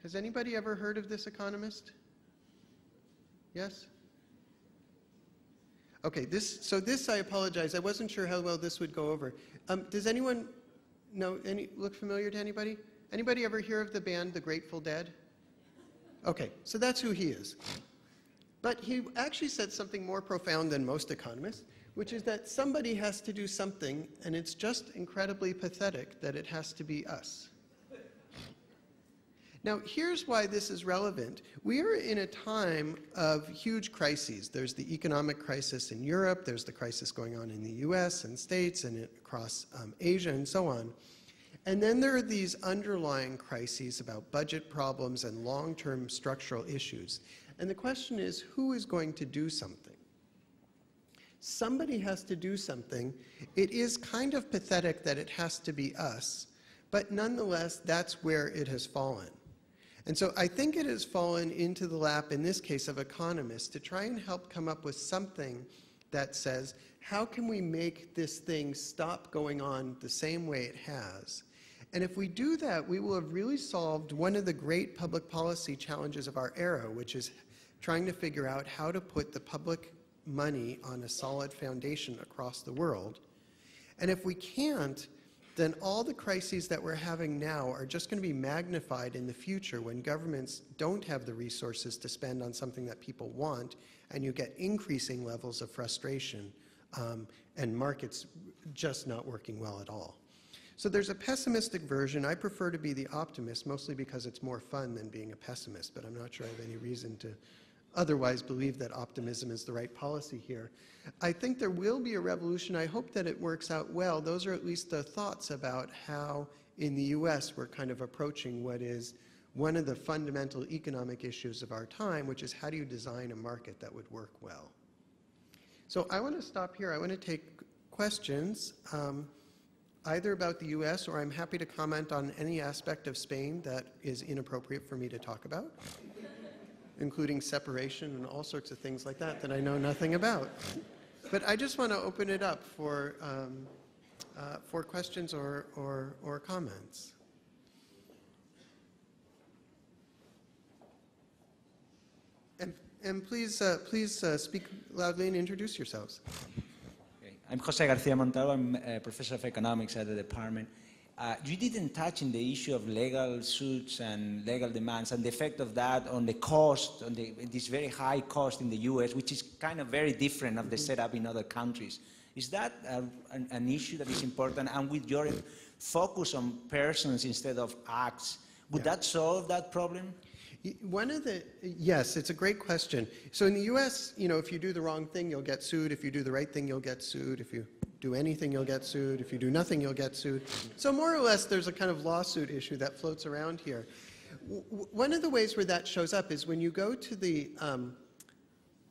Has anybody ever heard of this economist? Yes? Okay, so this, I apologize. I wasn't sure how well this would go over. Does anyone know, look familiar to anybody? Anybody ever hear of the band The Grateful Dead? Okay, so that's who he is. But he actually said something more profound than most economists, which is that somebody has to do something, and it's just incredibly pathetic that it has to be us. Now, here's why this is relevant. We are in a time of huge crises. There's the economic crisis in Europe, there's the crisis going on in the US and States and across Asia and so on. And then there are these underlying crises about budget problems and long-term structural issues. And the question is, who is going to do something? Somebody has to do something. It is kind of pathetic that it has to be us, but nonetheless, that's where it has fallen. And so I think it has fallen into the lap, in this case, of economists to try and help come up with something that says, how can we make this thing stop going on the same way it has? And if we do that, we will have really solved one of the great public policy challenges of our era, which is trying to figure out how to put the public money on a solid foundation across the world. And if we can't, then all the crises that we're having now are just going to be magnified in the future when governments don't have the resources to spend on something that people want, and you get increasing levels of frustration and markets just not working well at all. So there's a pessimistic version. I prefer to be the optimist, mostly because it's more fun than being a pessimist, but I'm not sure I have any reason to otherwise believe that optimism is the right policy here. I think there will be a revolution. I hope that it works out well. Those are at least the thoughts about how in the US we're kind of approaching what is one of the fundamental economic issues of our time, which is how do you design a market that would work well. So I want to stop here. I want to take questions, either about the US, or I'm happy to comment on any aspect of Spain that is inappropriate for me to talk about, including separation and all sorts of things like that I know nothing about. But I just want to open it up for questions or comments. And please speak loudly and introduce yourselves. Okay. I'm Jose Garcia Montalvo. I'm a professor of economics at the department. You didn't touch on the issue of legal suits and legal demands and the effect of that on the cost, on this very high cost in the US, which is kind of very different of the setup in other countries. Is that an issue that is important? And with your focus on persons instead of acts, would that solve that problem? Yes, it's a great question. So in the US, if you do the wrong thing, you'll get sued. If you do the right thing, you'll get sued. If you do anything, you'll get sued. If you do nothing, you'll get sued. So more or less, there's a kind of lawsuit issue that floats around here. One of the ways where that shows up is when you go to the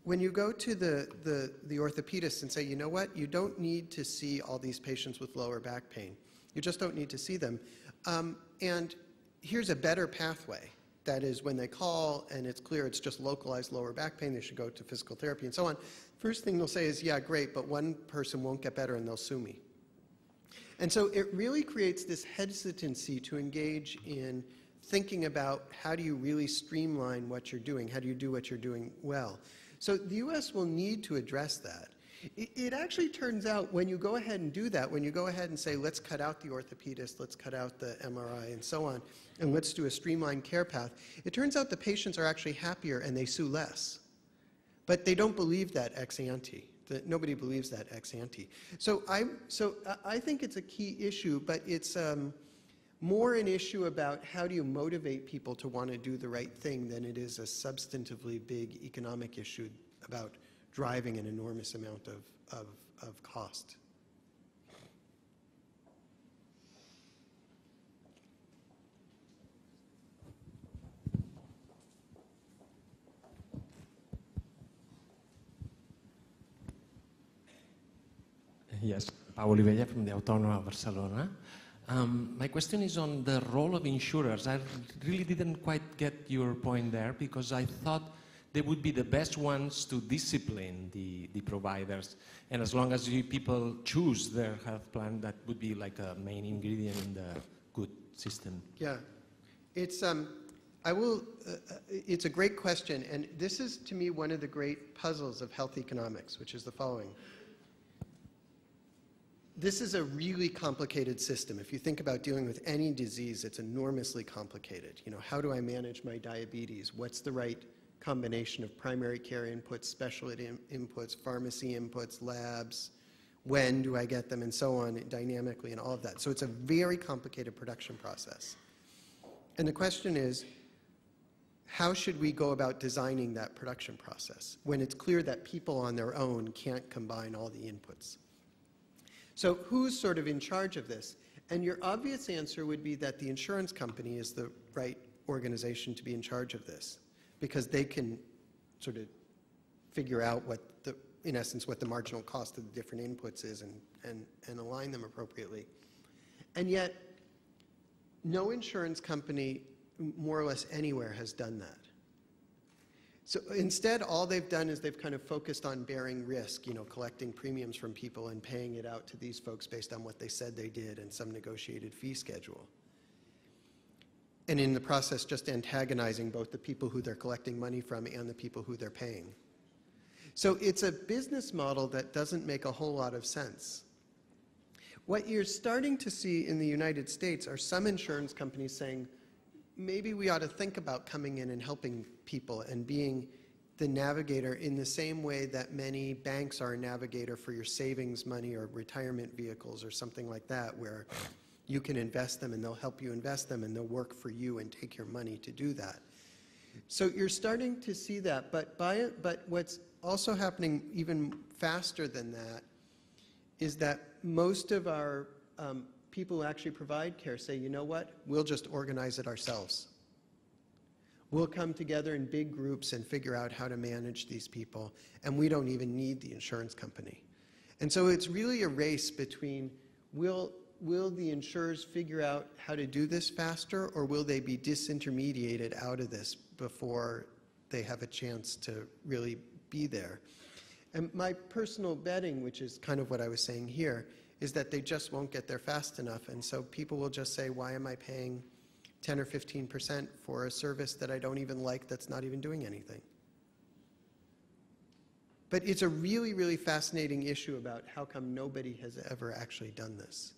orthopedist and say, you know what, you don't need to see all these patients with lower back pain. You just don't need to see them. And here's a better pathway. That is, when they call and it's clear it's just localized lower back pain, they should go to physical therapy and so on. First thing they'll say is, yeah, great, but one person won't get better and they'll sue me. And so it really creates this hesitancy to engage in thinking about how do you really streamline what you're doing, how do you do what you're doing well. So the US will need to address that. It actually turns out when you go ahead and do that, when you go ahead and say, let's cut out the orthopedist, let's cut out the MRI and so on, and let's do a streamlined care path, it turns out the patients are actually happier and they sue less. But they don't believe that ex ante. Nobody believes that ex ante. So I think it's a key issue, but it's more an issue about how do you motivate people to want to do the right thing than it is a substantively big economic issue about driving an enormous amount of cost. Yes, Pau Olivella from the Autònoma of Barcelona. My question is on the role of insurers. I really didn't quite get your point there because I thought they would be the best ones to discipline the providers. And as long as people choose their health plan, that would be like a main ingredient in the good system. Yeah, it's a great question. And this is, to me, one of the great puzzles of health economics, which is the following. This is a really complicated system. If you think about dealing with any disease, it's enormously complicated. How do I manage my diabetes? What's the right combination of primary care inputs, specialty inputs, pharmacy inputs, labs, when do I get them, and so on, dynamically, and all of that. So it's a very complicated production process. And the question is, how should we go about designing that production process when it's clear that people on their own can't combine all the inputs? So who's sort of in charge of this? And your obvious answer would be that the insurance company is the right organization to be in charge of this, because they can sort of figure out what the, in essence, what the marginal cost of the different inputs is and align them appropriately. And yet, no insurance company, more or less anywhere, has done that. So instead, all they've done is they've kind of focused on bearing risk, you know, collecting premiums from people and paying it out to these folks based on what they said they did and some negotiated fee schedule. And in the process, just antagonizing both the people who they're collecting money from and the people who they're paying. So it's a business model that doesn't make a whole lot of sense. What you're starting to see in the United States are some insurance companies saying, maybe we ought to think about coming in and helping people and being the navigator in the same way that many banks are a navigator for your savings money or retirement vehicles or something like that, where you can invest them and they'll help you invest them and they'll work for you and take your money to do that. So you're starting to see that, but what's also happening even faster than that is that most of our people who actually provide care say, you know what, we'll just organize it ourselves. We'll come together in big groups and figure out how to manage these people, and we don't even need the insurance company. And so it's really a race between will the insurers figure out how to do this faster, or will they be disintermediated out of this before they have a chance to really be there? And my personal betting, which is kind of what I was saying here, is that they just won't get there fast enough. And so people will just say, why am I paying 10 or 15% for a service that I don't even like, that's not even doing anything? But it's a really, really fascinating issue about how come nobody has ever actually done this.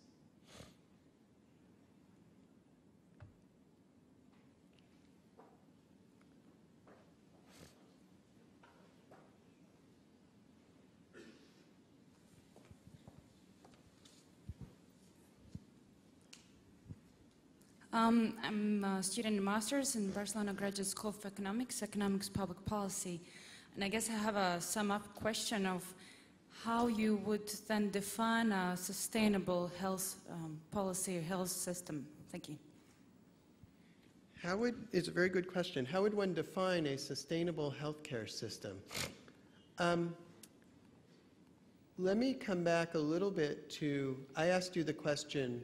I'm a student in Master's in Barcelona Graduate School of Economics, Public Policy. And I guess I have a sum-up question of how you would then define a sustainable health policy or health system. Thank you. It's a very good question. How would one define a sustainable healthcare system? Let me come back a little bit to, I asked you the question,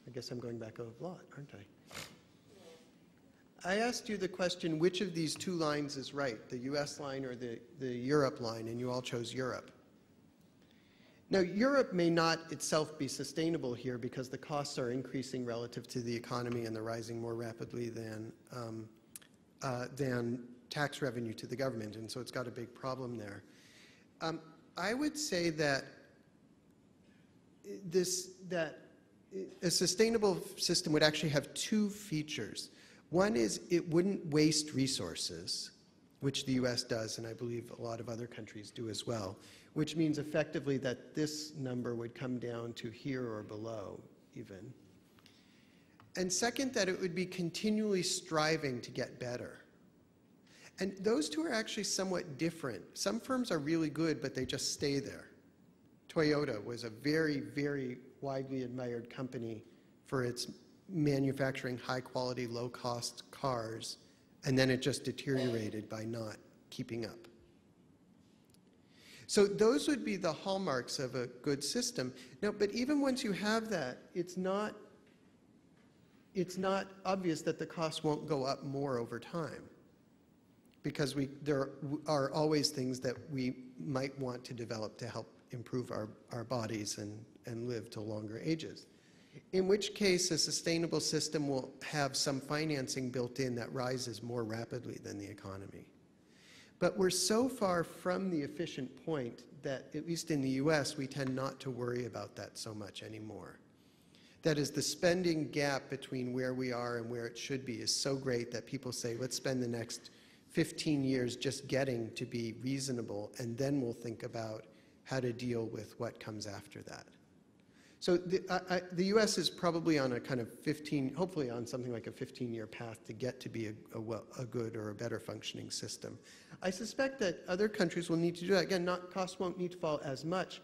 I guess I'm going back a lot, aren't I? I asked you the question, which of these two lines is right, the US line or the Europe line, and you all chose Europe. Now, Europe may not itself be sustainable here because the costs are increasing relative to the economy and they're rising more rapidly than tax revenue to the government, and so it's got a big problem there. I would say that a sustainable system would actually have two features. One is it wouldn't waste resources, which the US does, and I believe a lot of other countries do as well, which means effectively that this number would come down to here or below even. And second, that it would be continually striving to get better. And those two are actually somewhat different. Some firms are really good, but they just stay there. Toyota was a very, very widely admired company for its manufacturing high-quality, low-cost cars, and then it just deteriorated by not keeping up. So those would be the hallmarks of a good system. Now, but even once you have that, it's not obvious that the costs won't go up more over time, because there are always things that we might want to develop to help improve our bodies and live to longer ages. In which case, a sustainable system will have some financing built in that rises more rapidly than the economy. But we're so far from the efficient point that, at least in the US, we tend not to worry about that so much anymore. That is, the spending gap between where we are and where it should be is so great that people say, let's spend the next 15 years just getting to be reasonable, and then we'll think about how to deal with what comes after that. So the US is probably on a kind of hopefully on something like a 15-year path to get to be a good or a better functioning system. I suspect that other countries will need to do that. Again, costs won't need to fall as much,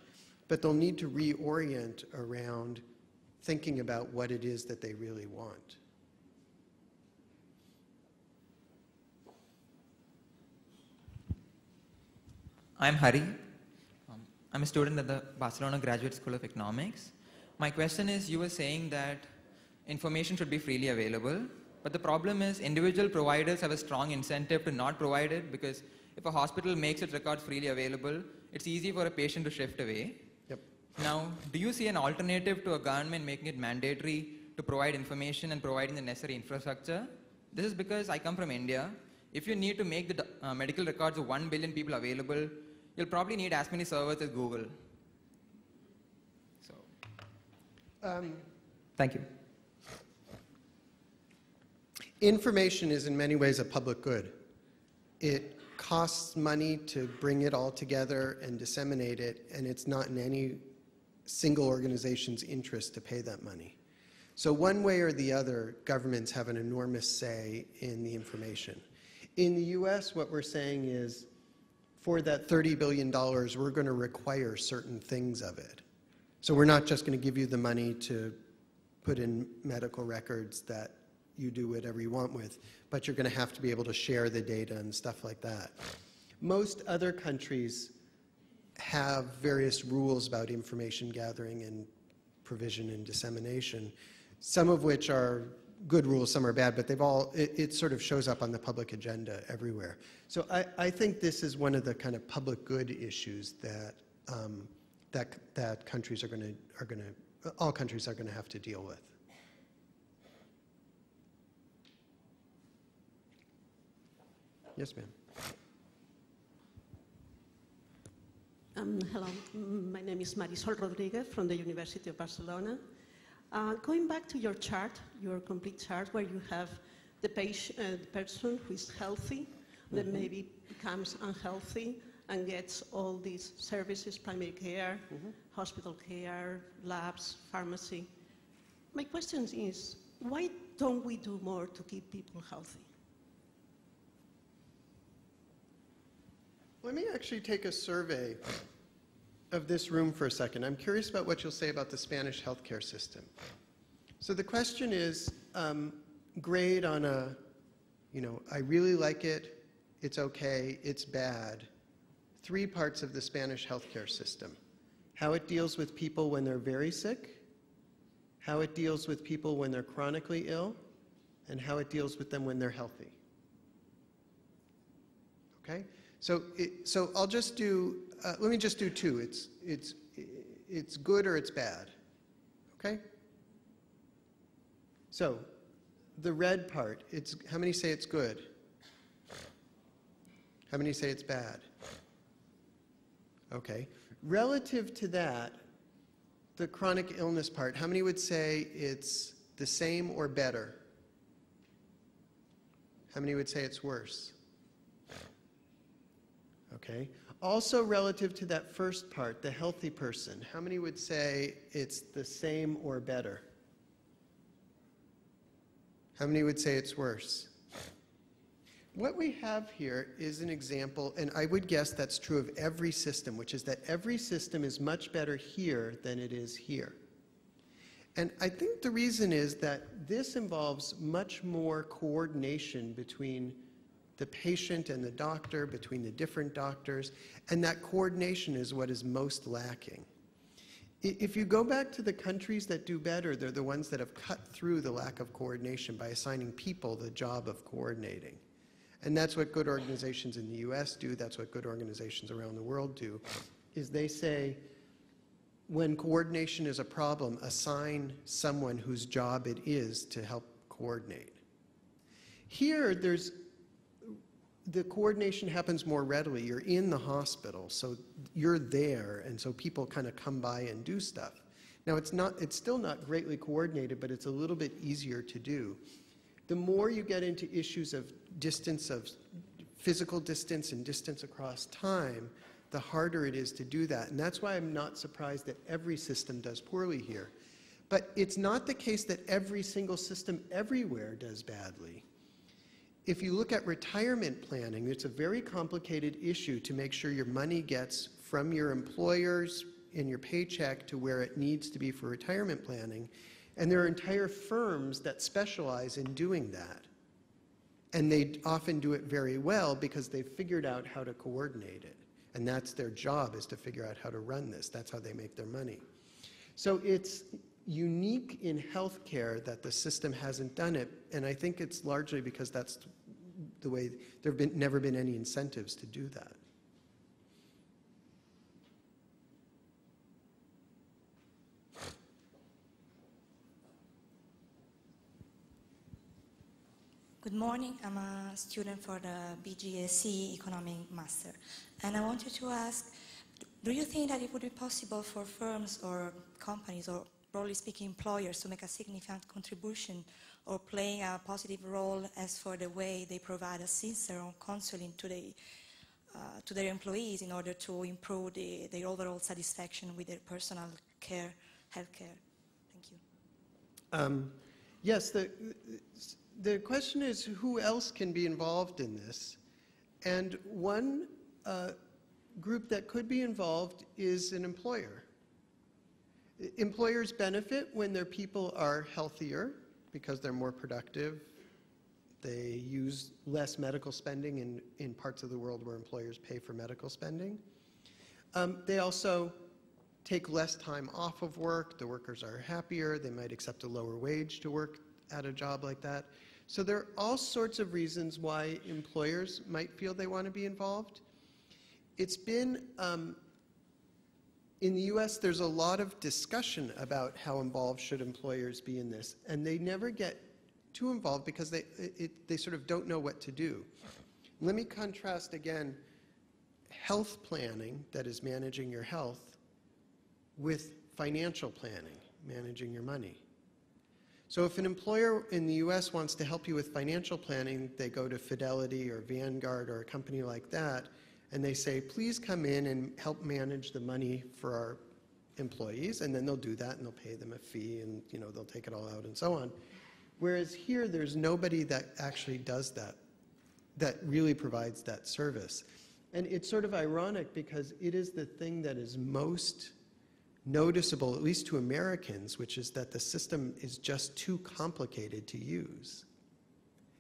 but they'll need to reorient around thinking about what it is that they really want. I'm Hari. I'm a student at the Barcelona Graduate School of Economics. My question is, you were saying that information should be freely available, but the problem is individual providers have a strong incentive to not provide it, because if a hospital makes its records freely available, it's easy for a patient to shift away. Yep. Now, do you see an alternative to a government making it mandatory to provide information and providing the necessary infrastructure? This is because I come from India. If you need to make the medical records of 1 billion people available, you'll probably need as many servers as Google. So, thank you. Information is in many ways a public good. It costs money to bring it all together and disseminate it, and it's not in any single organization's interest to pay that money. So one way or the other, governments have an enormous say in the information. In the US, what we're saying is, for that $30 billion, we're going to require certain things of it. So we're not just going to give you the money to put in medical records that you do whatever you want with, but you're going to have to be able to share the data and stuff like that. Most other countries have various rules about information gathering and provision and dissemination, some of which are good rules, some are bad, but it sort of shows up on the public agenda everywhere. So I think this is one of the kind of public good issues that that countries all countries are going to have to deal with. Yes, ma'am. Hello, my name is Marisol Rodriguez from the University of Barcelona. Going back to your chart, your complete chart, where you have the person who is healthy, then maybe becomes unhealthy and gets all these services, primary care, hospital care, labs, pharmacy. My question is, why don't we do more to keep people healthy? Let me actually take a survey of this room for a second. I'm curious about what you'll say about the Spanish healthcare system. So the question is, grade on a, I really like it, it's okay, it's bad. 3 parts of the Spanish healthcare system. How it deals with people when they're very sick, how it deals with people when they're chronically ill, and how it deals with them when they're healthy. Okay? So I'll just do, let me just do 2. It's good or it's bad. Okay? So the red part, how many say it's good? How many say it's bad? Okay. Relative to that, the chronic illness part, how many would say it's the same or better? How many would say it's worse? Okay. Also relative to that first part, the healthy person, how many would say it's the same or better? How many would say it's worse? What we have here is an example, and I would guess that's true of every system, which is that every system is much better here than it is here. And I think the reason is that this involves much more coordination between the patient and the doctor, between the different doctors, and that coordination is what is most lacking. If you go back to the countries that do better, they're the ones that have cut through the lack of coordination by assigning people the job of coordinating. And that's what good organizations in the US do, that's what good organizations around the world do, is they say, when coordination is a problem, assign someone whose job it is to help coordinate. Here, the coordination happens more readily. You're in the hospital, so you're there, and so people kind of come by and do stuff. Now, it's still not greatly coordinated, but it's a little bit easier to do. The more you get into issues of distance, of physical distance and distance across time, the harder it is to do that. And that's why I'm not surprised that every system does poorly here. But it's not the case that every single system everywhere does badly. If you look at retirement planning, it's a very complicated issue to make sure your money gets from your employers in your paycheck to where it needs to be for retirement planning. And there are entire firms that specialize in doing that. And they often do it very well because they've figured out how to coordinate it. And that's their job, is to figure out how to run this. That's how they make their money. So it's unique in healthcare that the system hasn't done it. And I think it's largely because that's the way, there have never been any incentives to do that. Good morning. I'm a student for the BGSC Economic Master. And I wanted to ask, do you think that it would be possible for firms or companies, or broadly speaking employers, to make a significant contribution or playing a positive role as for the way they provide assistance or counseling to their employees in order to improve their overall satisfaction with their personal care, healthcare? Thank you. Yes, the question is who else can be involved in this? And one group that could be involved is an employer. Employers benefit when their people are healthier because they're more productive. They use less medical spending in parts of the world where employers pay for medical spending. They also take less time off of work. The workers are happier. They might accept a lower wage to work at a job like that. So there are all sorts of reasons why employers might feel they want to be involved. It's been, in the US, there's a lot of discussion about how involved should employers be in this, and they never get too involved because they sort of don't know what to do. Let me contrast again health planning, that is managing your health, with financial planning, managing your money. So if an employer in the US wants to help you with financial planning, they go to Fidelity or Vanguard or a company like that, and they say, please come in and help manage the money for our employees, and then they'll do that and they'll pay them a fee, and they'll take it all out and so on. Whereas here, there's nobody that actually does that, that really provides that service. And it's sort of ironic because it is the thing that is most noticeable, at least to Americans, which is that the system is just too complicated to use.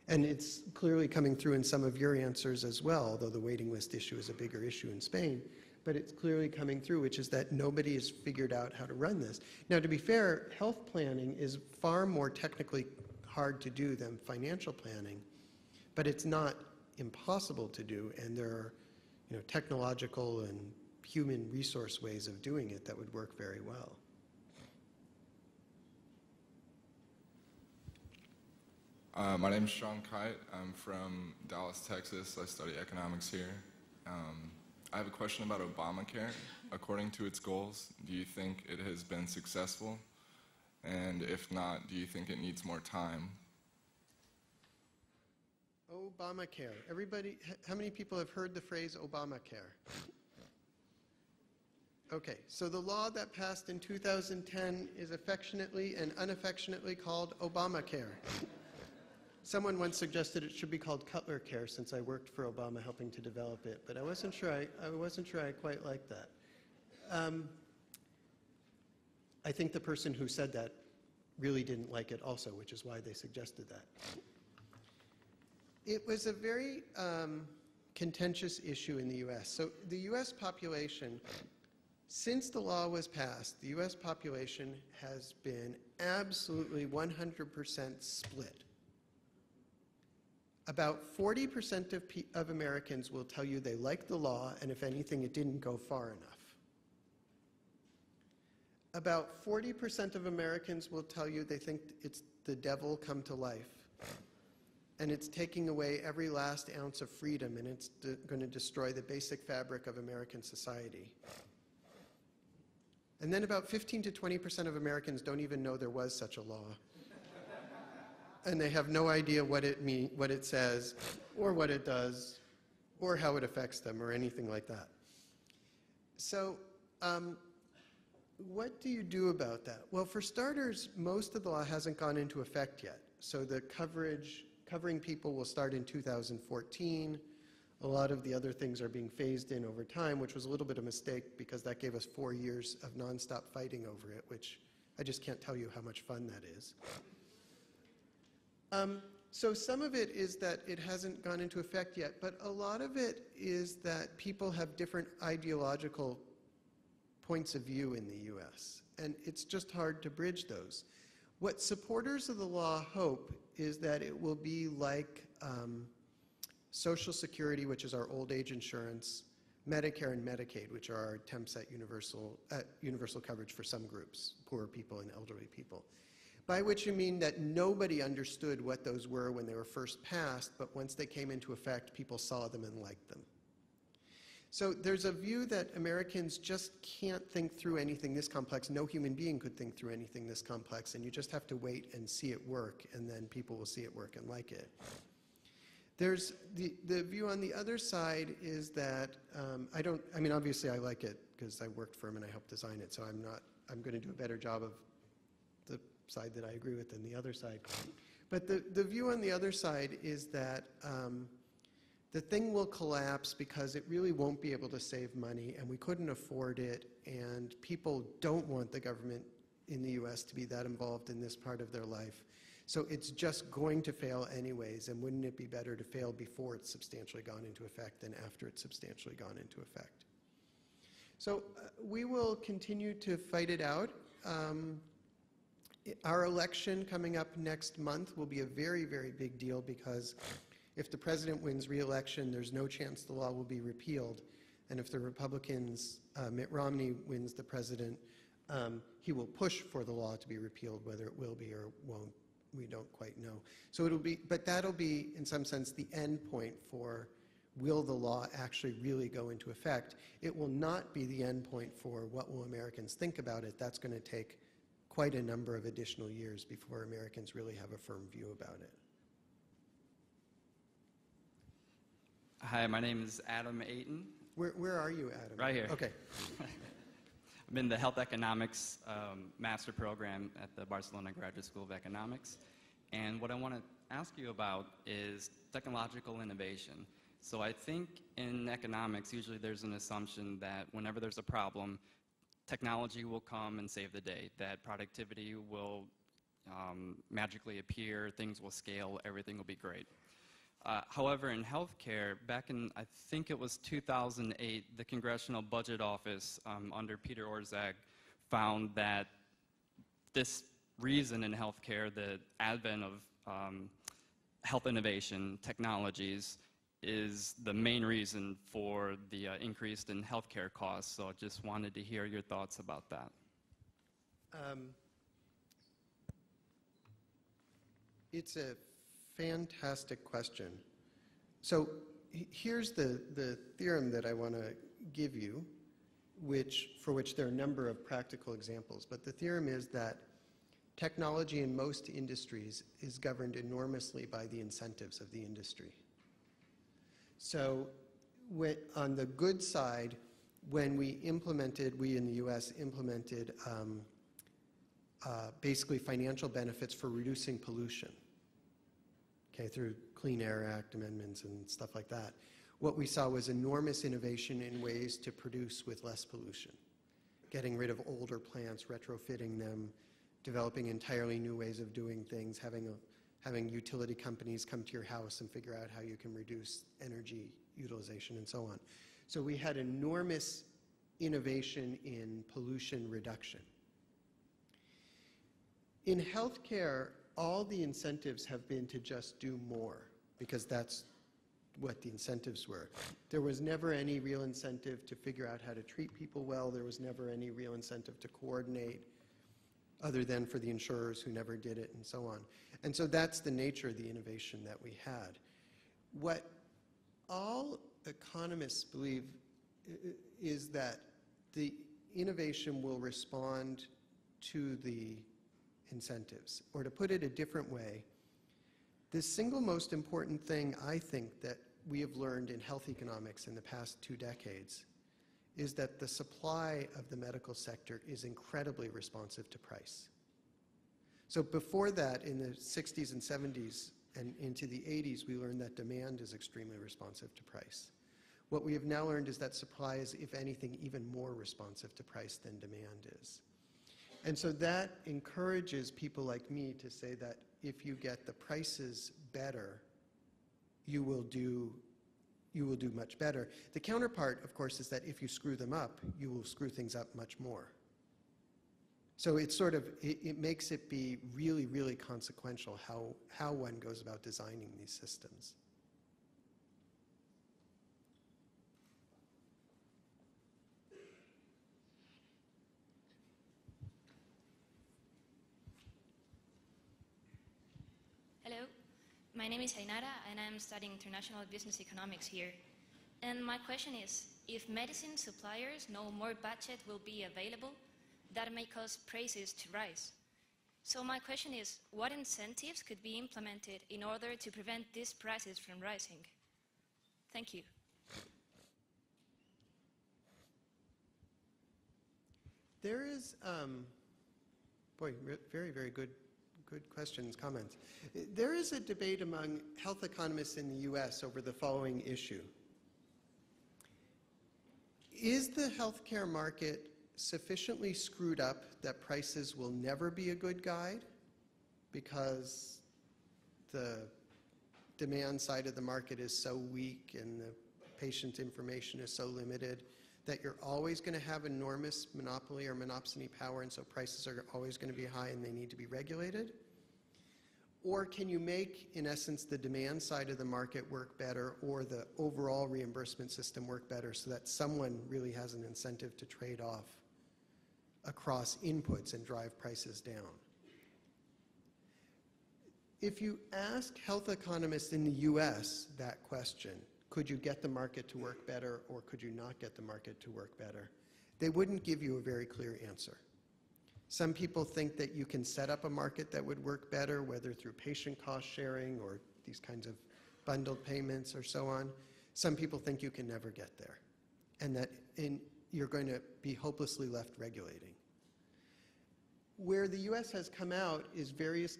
And it's clearly coming through in some of your answers as well, although the waiting list issue is a bigger issue in Spain. But it's clearly coming through, which is that nobody has figured out how to run this. Now, to be fair, health planning is far more technically hard to do than financial planning, but it's not impossible to do, and there are technological and human resource ways of doing it that would work very well. My name is Sean Kite. I'm from Dallas, Texas. I study economics here. I have a question about Obamacare. According to its goals, do you think it has been successful? And if not, do you think it needs more time? Obamacare. Everybody, how many people have heard the phrase Obamacare? Okay, so the law that passed in 2010 is affectionately and unaffectionately called Obamacare. Someone once suggested it should be called Cutler Care, since I worked for Obama helping to develop it, but I wasn't sure I quite liked that. I think the person who said that really didn't like it also, which is why they suggested that. It was a very contentious issue in the US. So the US population, since the law was passed, the US population has been absolutely 100% split. About 40% of Americans will tell you they like the law, and if anything, it didn't go far enough. About 40% of Americans will tell you they think it's the devil come to life, and it's taking away every last ounce of freedom, and it's going to destroy the basic fabric of American society. And then about 15 to 20% of Americans don't even know there was such a law. And they have no idea what it says, or what it does, or how it affects them, or anything like that. So what do you do about that? Well, for starters, most of the law hasn't gone into effect yet. So the covering people will start in 2014. A lot of the other things are being phased in over time, which was a little bit of a mistake because that gave us 4 years of nonstop fighting over it, which I just can't tell you how much fun that is. So some of it is that it hasn't gone into effect yet, but a lot of it is that people have different ideological points of view in the US, and it's just hard to bridge those. What supporters of the law hope is that it will be like Social Security, which is our old age insurance, Medicare and Medicaid, which are our attempts at universal coverage for some groups, poor people and elderly people. By which you mean that nobody understood what those were when they were first passed, but once they came into effect, people saw them and liked them. So there's a view that Americans just can't think through anything this complex. No human being could think through anything this complex, and you just have to wait and see it work, and then people will see it work and like it. There's the view on the other side is that, I mean, obviously I like it because I worked for him and I helped design it, so I'm going to do a better job of the side that I agree with than the other side. But the view on the other side is that the thing will collapse because it really won't be able to save money, and we couldn't afford it, and people don't want the government in the US to be that involved in this part of their life. So it's just going to fail anyways, and wouldn't it be better to fail before it's substantially gone into effect than after it's substantially gone into effect? So we will continue to fight it out. Our election coming up next month will be a very, very big deal because if the president wins re-election, there's no chance the law will be repealed. And if the Republicans, Mitt Romney wins the president, he will push for the law to be repealed. Whether it will be or won't, we don't quite know. So it'll be, but that'll be, in some sense, the end point for will the law actually really go into effect. It will not be the end point for what will Americans think about it. That's going to take quite a number of additional years before Americans really have a firm view about it. Hi, my name is Adam Ayton. Where are you, Adam? Right here. Okay. I'm in the Health Economics Master Program at the Barcelona Graduate School of Economics. And what I want to ask you about is technological innovation. So I think in economics, usually there's an assumption that whenever there's a problem, technology will come and save the day, that productivity will magically appear, things will scale, everything will be great. However, in healthcare, back in, I think it was 2008, the Congressional Budget Office under Peter Orszag found that this reason in healthcare, the advent of health innovation technologies, is the main reason for the increase in healthcare costs. So I just wanted to hear your thoughts about that. It's a fantastic question. So here's the theorem that I want to give you, for which there are a number of practical examples. But the theorem is that technology in most industries is governed enormously by the incentives of the industry. So on the good side, when we in the US implemented basically financial benefits for reducing pollution, okay, through Clean Air Act amendments and stuff like that, what we saw was enormous innovation in ways to produce with less pollution, getting rid of older plants, retrofitting them, developing entirely new ways of doing things, having utility companies come to your house and figure out how you can reduce energy utilization and so on. So we had enormous innovation in pollution reduction. In healthcare, all the incentives have been to just do more because that's what the incentives were. There was never any real incentive to figure out how to treat people well. There was never any real incentive to coordinate, other than for the insurers who never did it and so on. And so that's the nature of the innovation that we had. What all economists believe is that the innovation will respond to the incentives. Or to put it a different way, the single most important thing I think that we have learned in health economics in the past 2 decades is that the supply of the medical sector is incredibly responsive to price. So before that, in the 60s and 70s and into the 80s, we learned that demand is extremely responsive to price. What we have now learned is that supply is, if anything, even more responsive to price than demand is. And so that encourages people like me to say that if you get the prices better, you will do much better. The counterpart, of course, is that if you screw them up, you will screw things up much more. So it's sort of, it makes it be really, really consequential how one goes about designing these systems. Hello, my name is Ainara and I'm studying international business economics here. And my question is, if medicine suppliers know more budget will be available, that may cause prices to rise. So my question is, what incentives could be implemented in order to prevent these prices from rising? Thank you. There is, very, very good questions, comments. There is a debate among health economists in the US over the following issue. Is the healthcare market sufficiently screwed up that prices will never be a good guide because the demand side of the market is so weak and the patient information is so limited that you're always going to have enormous monopoly or monopsony power, and so prices are always going to be high and they need to be regulated? Or can you make, in essence, the demand side of the market work better or the overall reimbursement system work better so that someone really has an incentive to trade off across inputs and drive prices down? If you ask health economists in the US that question, could you get the market to work better or could you not get the market to work better, they wouldn't give you a very clear answer. Some people think that you can set up a market that would work better, whether through patient cost sharing or these kinds of bundled payments or so on. Some people think you can never get there and that you're going to be hopelessly left regulating. Where the US has come out is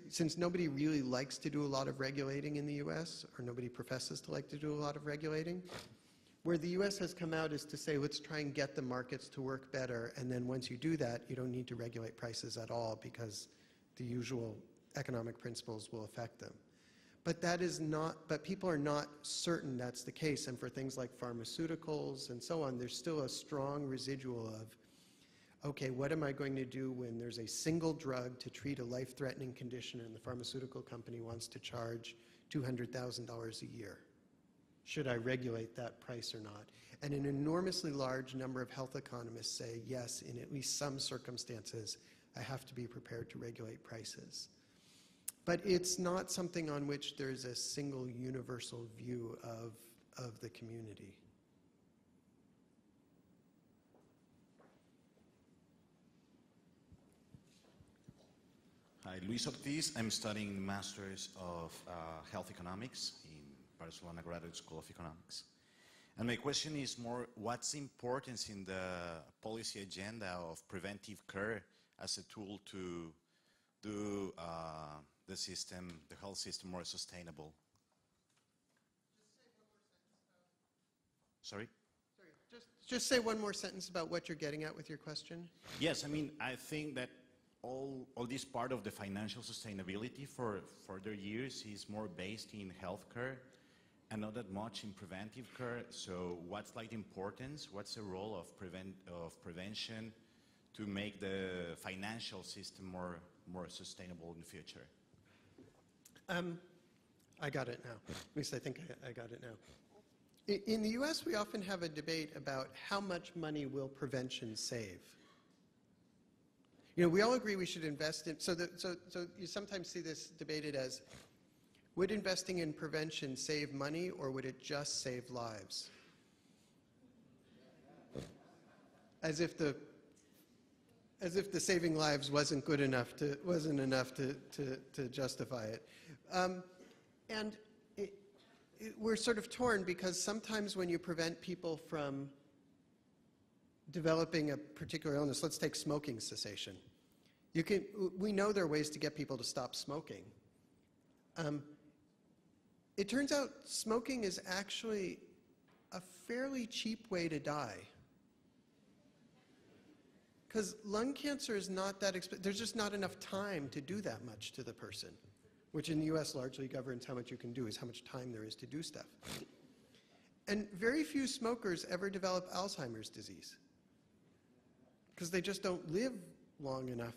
since nobody really likes to do a lot of regulating in the US, or nobody professes to like to do a lot of regulating, where the US has come out is to say, let's try and get the markets to work better, and then once you do that, you don't need to regulate prices at all because the usual economic principles will affect them. But people are not certain that's the case, and for things like pharmaceuticals and so on, there's still a strong residual of, okay, what am I going to do when there's a single drug to treat a life-threatening condition and the pharmaceutical company wants to charge $200,000 a year? Should I regulate that price or not? And an enormously large number of health economists say, yes, in at least some circumstances, I have to be prepared to regulate prices. But it's not something on which there's a single universal view of the community. Hi, Luis Ortiz. I'm studying Masters of Health Economics in Barcelona Graduate School of Economics. And my question is more, what's the importance in the policy agenda of preventive care as a tool to do the health system more sustainable? Sorry? Just say one more sentence about what you're getting at with your question. Yes, I mean, I think that all this part of the financial sustainability for further years is more based in healthcare and not that much in preventive care. So what's like the importance? What's the role of prevention to make the financial system more sustainable in the future? I got it now. At least I think I got it now. In the US, we often have a debate about how much money will prevention save. You know, we all agree we should invest in, so you sometimes see this debated as, would investing in prevention save money or would it just save lives? As if the as if the saving lives wasn't good enough to justify it. And we're sort of torn because sometimes when you prevent people from developing a particular illness, let's take smoking cessation. We know there are ways to get people to stop smoking. It turns out smoking is actually a fairly cheap way to die. Because lung cancer is not that expensive. There's just not enough time to do that much to the person, which in the US largely governs how much you can do, is how much time there is to do stuff. And very few smokers ever develop Alzheimer's disease because they just don't live long enough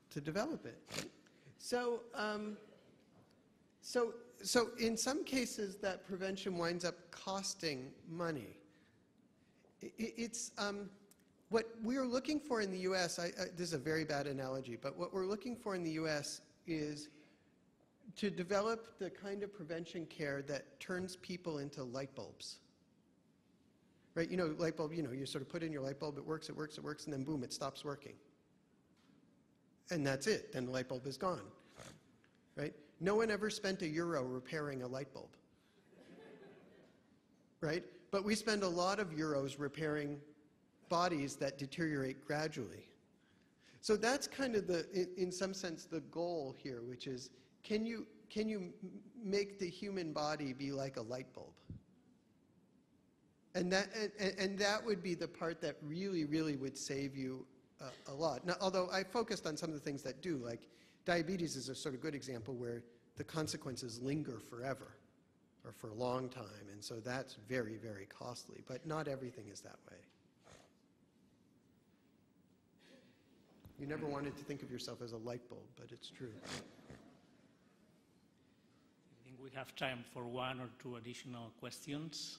to develop it. So in some cases, that prevention winds up costing money. What we're looking for in the US, this is a very bad analogy, but what we're looking for in the US is to develop the kind of prevention care that turns people into light bulbs. Right? You know, light bulb, you sort of put in your light bulb, it works, and then boom, it stops working. And that's it. Then the light bulb is gone. Right? No one ever spent €1 repairing a light bulb. Right? But we spend a lot of euros repairing bodies that deteriorate gradually. So that's kind of in some sense, the goal here, which is, can you make the human body be like a light bulb? And that would be the part that really, really would save you a lot. Now, although I focused on some of the things that do, like diabetes is a sort of good example where the consequences linger forever or for a long time, and so that's very, very costly, but not everything is that way. You never wanted to think of yourself as a light bulb, but it's true. I think we have time for 1 or 2 additional questions.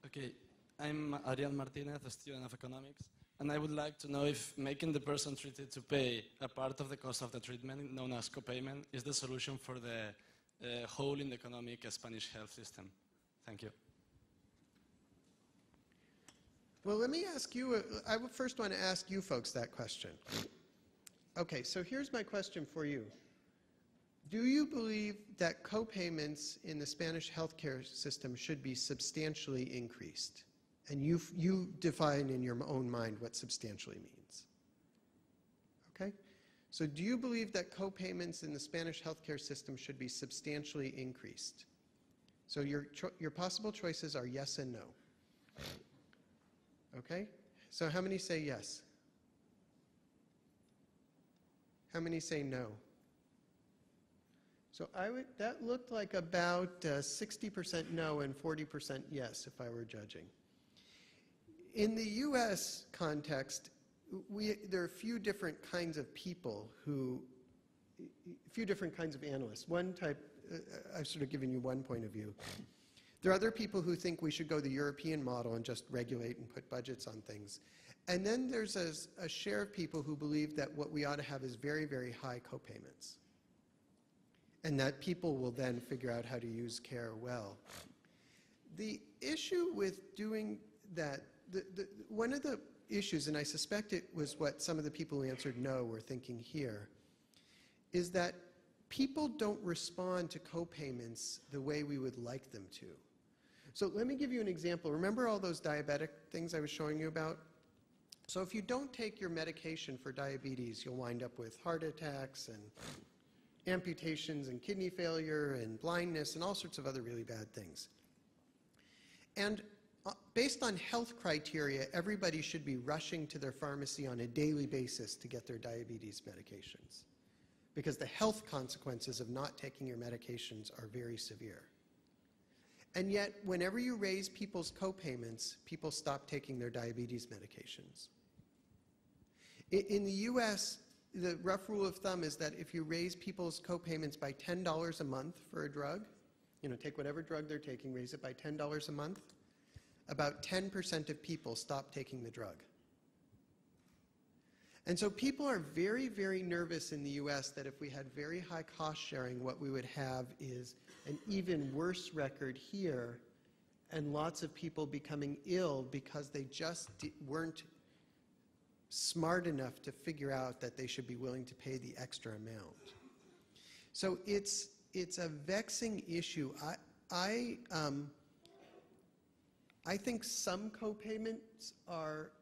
Okay, I'm Ariel Martinez, a student of economics, and I would like to know if making the person treated to pay a part of the cost of the treatment, known as copayment, is the solution for the hole in the economic Spanish health system. Thank you. Well, let me ask you, I would first want to ask you folks that question. Okay, so here's my question for you. Do you believe that co-payments in the Spanish healthcare system should be substantially increased? And you define in your own mind what substantially means. Okay? So do you believe that co-payments in the Spanish healthcare system should be substantially increased? So your possible choices are yes and no. Okay? So how many say yes? How many say no? So that looked like about 60% no and 40% yes, if I were judging. In the US context, there are a few different kinds of people a few different kinds of analysts. One type, I've sort of given you one point of view. There are other people who think we should go the European model and just regulate and put budgets on things. And then there's a share of people who believe that what we ought to have is very, very high co-payments. And that people will then figure out how to use care well. The issue with doing that, one of the issues, and I suspect it was what some of the people who answered no were thinking here, is that people don't respond to co-payments the way we would like them to. So let me give you an example. Remember all those diabetic things I was showing you about? So if you don't take your medication for diabetes, you'll wind up with heart attacks and amputations and kidney failure and blindness and all sorts of other really bad things. And based on health criteria, everybody should be rushing to their pharmacy on a daily basis to get their diabetes medications, because the health consequences of not taking your medications are very severe. And yet, whenever you raise people's co-payments, people stop taking their diabetes medications. In the US, the rough rule of thumb is that if you raise people's co-payments by $10 a month for a drug, take whatever drug they're taking, raise it by $10 a month, about 10% of people stop taking the drug. And so people are very, very nervous in the US that if we had very high cost sharing, what we would have is an even worse record here and lots of people becoming ill because they just weren't smart enough to figure out that they should be willing to pay the extra amount. So it's a vexing issue. I think some co-payments are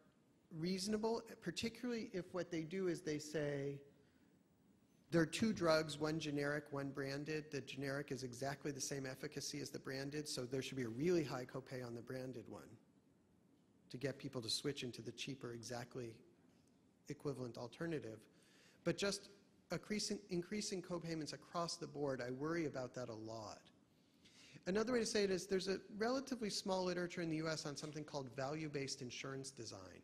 reasonable, particularly if what they do is they say, there are two drugs, one generic, one branded. The generic is exactly the same efficacy as the branded, so there should be a really high copay on the branded one to get people to switch into the cheaper, exactly equivalent alternative. But just increasing co-payments across the board, I worry about that a lot. Another way to say it is there's a relatively small literature in the US on something called value-based insurance design,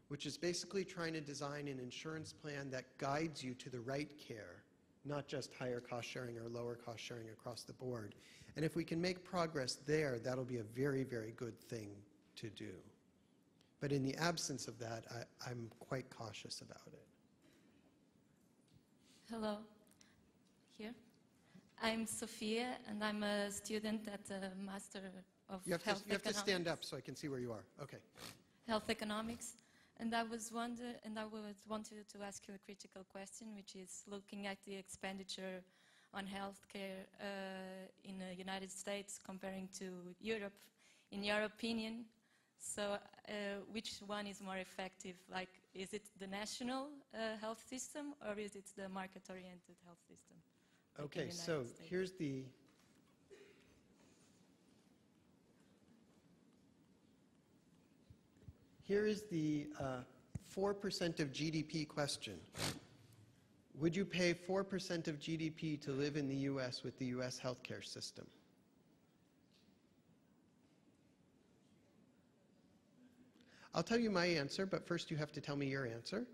which is basically trying to design an insurance plan that guides you to the right care, not just higher cost sharing or lower cost sharing across the board. And if we can make progress there, that'll be a very, very good thing to do. But in the absence of that, I'm quite cautious about it. Hello. Here. I'm Sophia, and I'm a student at the Master of Health Economics. You have to stand up so I can see where you are. Okay. Health Economics. And I wanted to ask you a critical question, which is looking at the expenditure on healthcare in the United States comparing to Europe. In your opinion, so which one is more effective? Like, is it the national health system, or is it the market-oriented health system? Okay, so here's the Here is the 4% of GDP question. Would you pay 4% of GDP to live in the US with the US healthcare system? I'll tell you my answer, but first you have to tell me your answer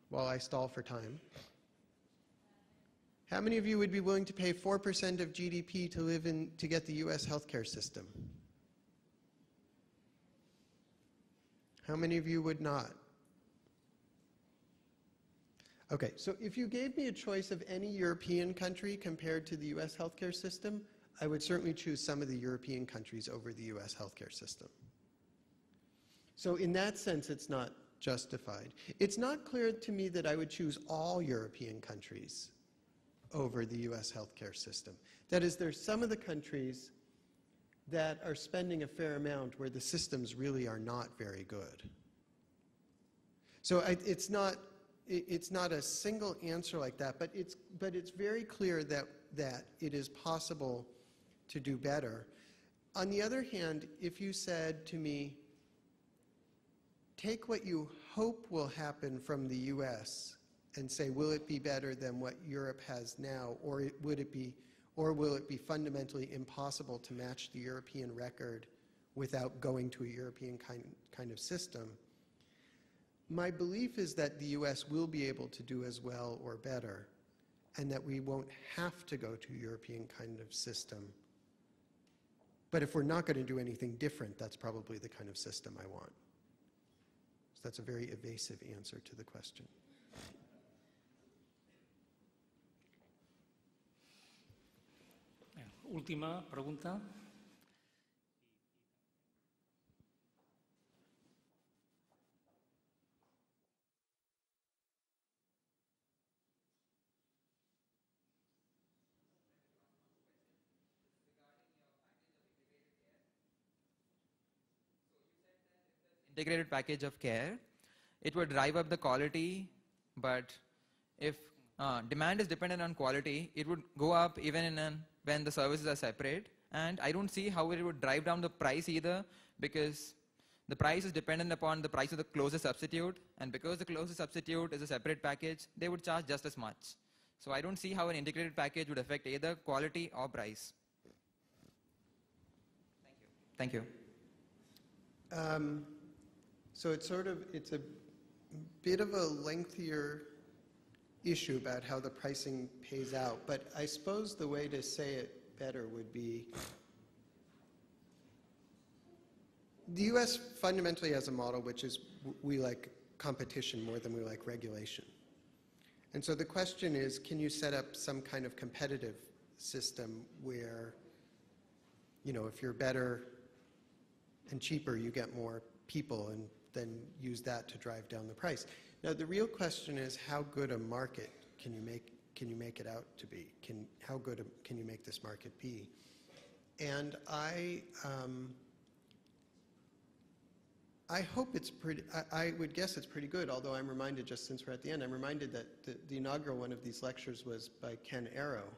while I stall for time. How many of you would be willing to pay 4% of GDP to get the US healthcare system? How many of you would not? Okay, so if you gave me a choice of any European country compared to the US healthcare system, I would certainly choose some of the European countries over the US healthcare system. So in that sense, it's not justified. It's not clear to me that I would choose all European countries over the US healthcare system. That is, there's some of the countries that are spending a fair amount where the systems really are not very good. So it's not a single answer like that, but it's very clear that it is possible to do better. On the other hand, if you said to me, take what you hope will happen from the US and say, will it be better than what Europe has now, or will it be fundamentally impossible to match the European record without going to a European kind of system? My belief is that the US will be able to do as well or better, and that we won't have to go to a European kind of system. But if we're not going to do anything different, that's probably the kind of system I want. So that's a very evasive answer to the question. Última pregunta. Integrated package of care, it would drive up the quality, but if demand is dependent on quality, it would go up even when the services are separate. And I don't see how it would drive down the price either, because the price is dependent upon the price of the closest substitute, and because the closest substitute is a separate package, they would charge just as much. So I don't see how an integrated package would affect either quality or price. Thank you. So it's a bit of a lengthier issue about how the pricing pays out, but I suppose the way to say it better would be, the US fundamentally has a model which is we like competition more than we like regulation. And so the question is, can you set up some kind of competitive system where, you know, if you're better and cheaper, you get more people and then use that to drive down the price. Now, the real question is, how good a market can you make it out to be? How good can you make this market be? And I hope it's pretty, I would guess it's pretty good, although I'm reminded, just since we're at the end, I'm reminded that the inaugural one of these lectures was by Ken Arrow.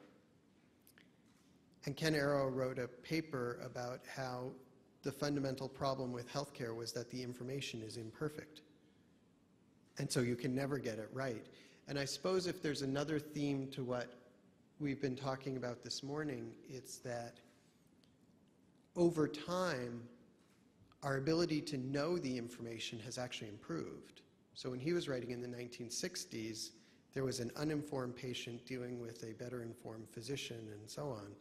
And Ken Arrow wrote a paper about how the fundamental problem with healthcare was that the information is imperfect. And so you can never get it right. And I suppose if there's another theme to what we've been talking about this morning, it's that over time, our ability to know the information has actually improved. So when he was writing in the 1960s, there was an uninformed patient dealing with a better informed physician and so on.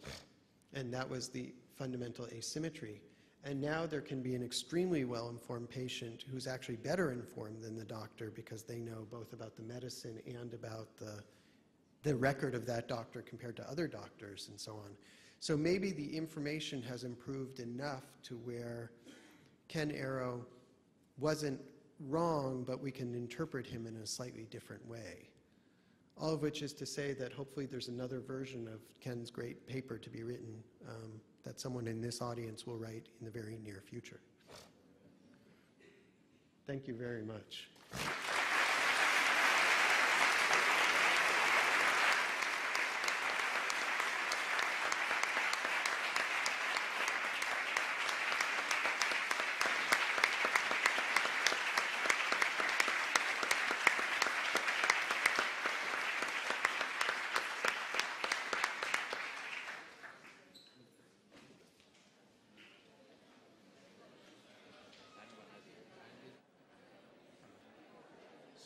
And that was the fundamental asymmetry. And now there can be an extremely well-informed patient who's actually better informed than the doctor because they know both about the medicine and about the record of that doctor compared to other doctors and so on. So maybe the information has improved enough to where Ken Arrow wasn't wrong, but we can interpret him in a slightly different way. All of which is to say that hopefully there's another version of Ken's great paper to be written that someone in this audience will write in the very near future. Thank you very much.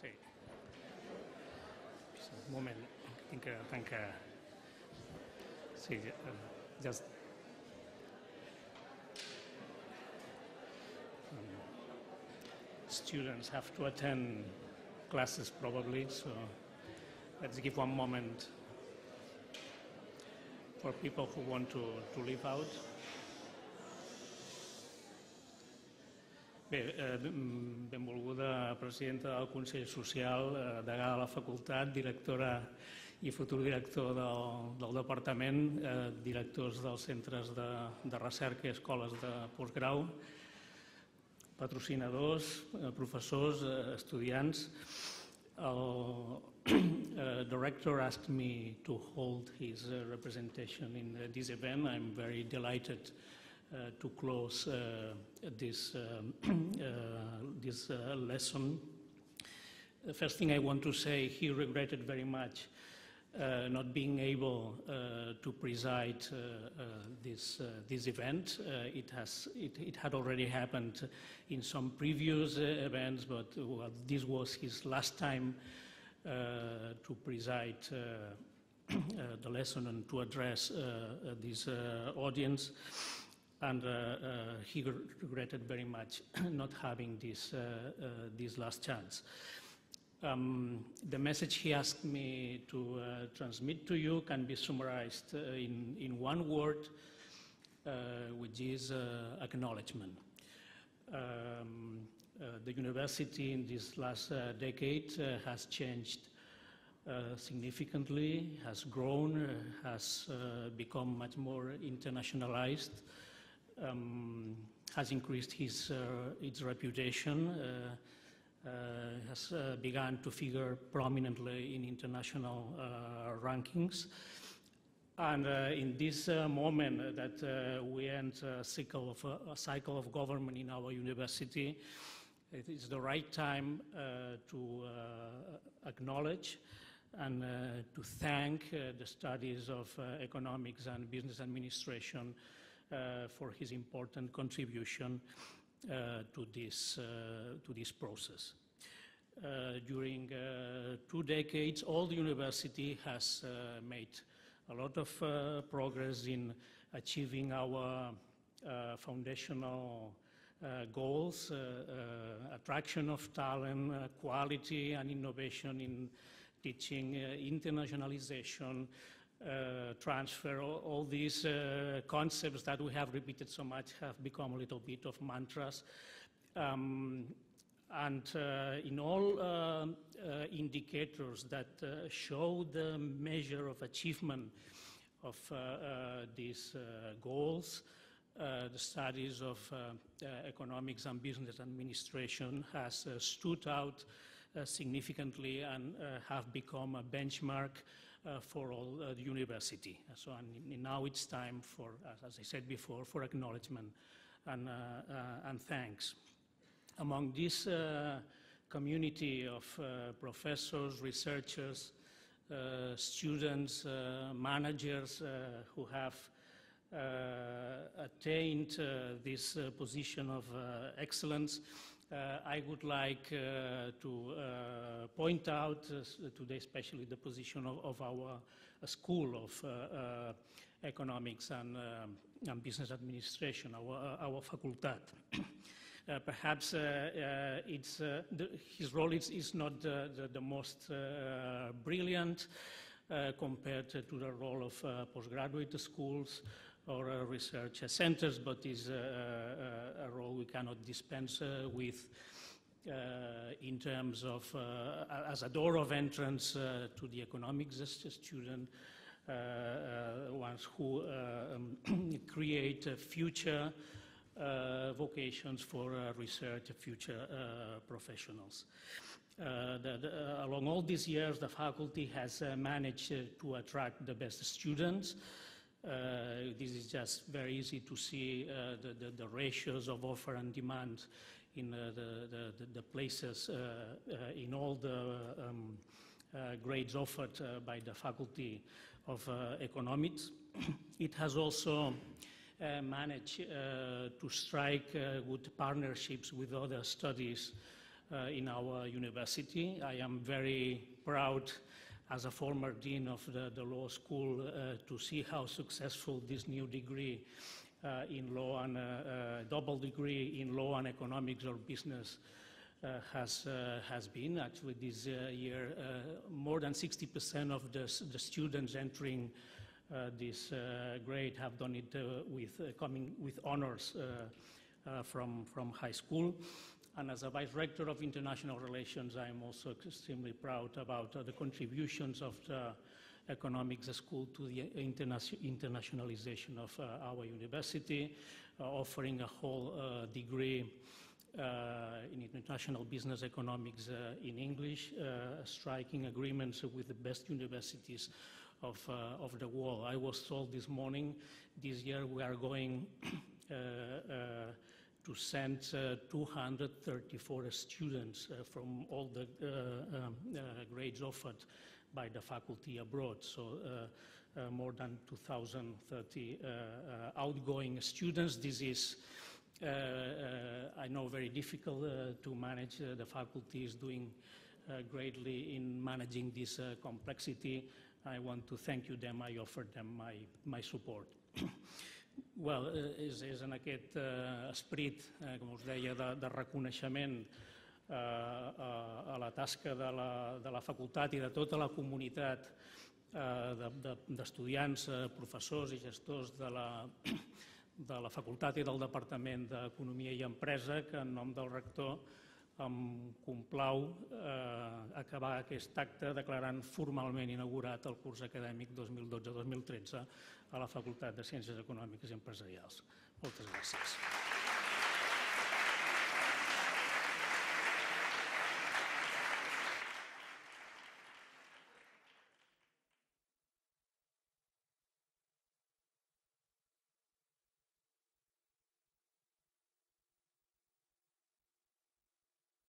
Sí. Un moment, tinc que tancar. Sí, just... Students have to attend classes probably, so let's give one moment for people who want to leave out. Bé, benvolguda presidenta del Consell Social, degà de la facultat, directora i futur director del departament, directors dels centres de recerca i escoles de postgrau, patrocinadors, professors, estudiants. El director asked me to hold his representation in this event. I'm very delighted to close this lesson. The first thing I want to say, he regretted very much not being able to preside this event. It had already happened in some previous events, but this was his last time to preside the lesson and to address this audience. And he regretted very much not having this last chance. The message he asked me to transmit to you can be summarized in one word, which is acknowledgement. The university in this last decade has changed significantly, has grown, has become much more internationalized, has increased its reputation, has begun to figure prominently in international rankings. And in this moment that we end a cycle of government in our university, it is the right time to acknowledge and to thank the studies of economics and business administration for his important contribution to this process. During 2 decades, all the university has made a lot of progress in achieving our foundational goals, attraction of talent, quality and innovation in teaching, internationalization, transfer. All these concepts that we have repeated so much have become a little bit of mantras. And in all indicators that show the measure of achievement of these goals, the studies of economics and business administration has stood out significantly and have become a benchmark for all the university. So now it's time for, as I said before, for acknowledgement and thanks. Among this community of professors, researchers, students, managers who have attained this position of excellence, I would like to point out today especially the position of our School of Economics and Business Administration, our Facultat. Perhaps his role is not the most brilliant compared to the role of postgraduate schools or research centers, but is a role we cannot dispense with in terms of, as a door of entrance to the economics student, ones who create future vocations for research, future professionals. Along all these years, the faculty has managed to attract the best students. This is just very easy to see the ratios of offer and demand in the places, in all the grades offered by the Faculty of Economics. It has also managed to strike good partnerships with other studies in our university. I am very proud as a former dean of the law school to see how successful this new degree in law and double degree in law and economics or business has been. Actually, this year, more than 60% of the students entering this grade have done it coming with honors from high school. And as a Vice Rector of International Relations, I am also extremely proud about the contributions of the Economics School to the internationalization of our university, offering a whole degree in international business economics in English, striking agreements with the best universities of the world. I was told this morning, this year we are going to send 234 students from all the grades offered by the faculty abroad. So more than 2,030 outgoing students. This is, I know, very difficult to manage. The faculty is doing greatly in managing this complexity. I want to thank you them. I offer them my support. Well, és en aquest esperit, com us deia, de reconeixement a la tasca de la facultat i de tota la comunitat d'estudiants, professors i gestors de la facultat i del Departament d'Economia i Empresa, que en nom del rector em complau acabar aquest acte declarant formalment inaugurat el curs acadèmic 2012-2013 a la Facultat de Ciències Econòmiques i Empresarials. Moltes gràcies.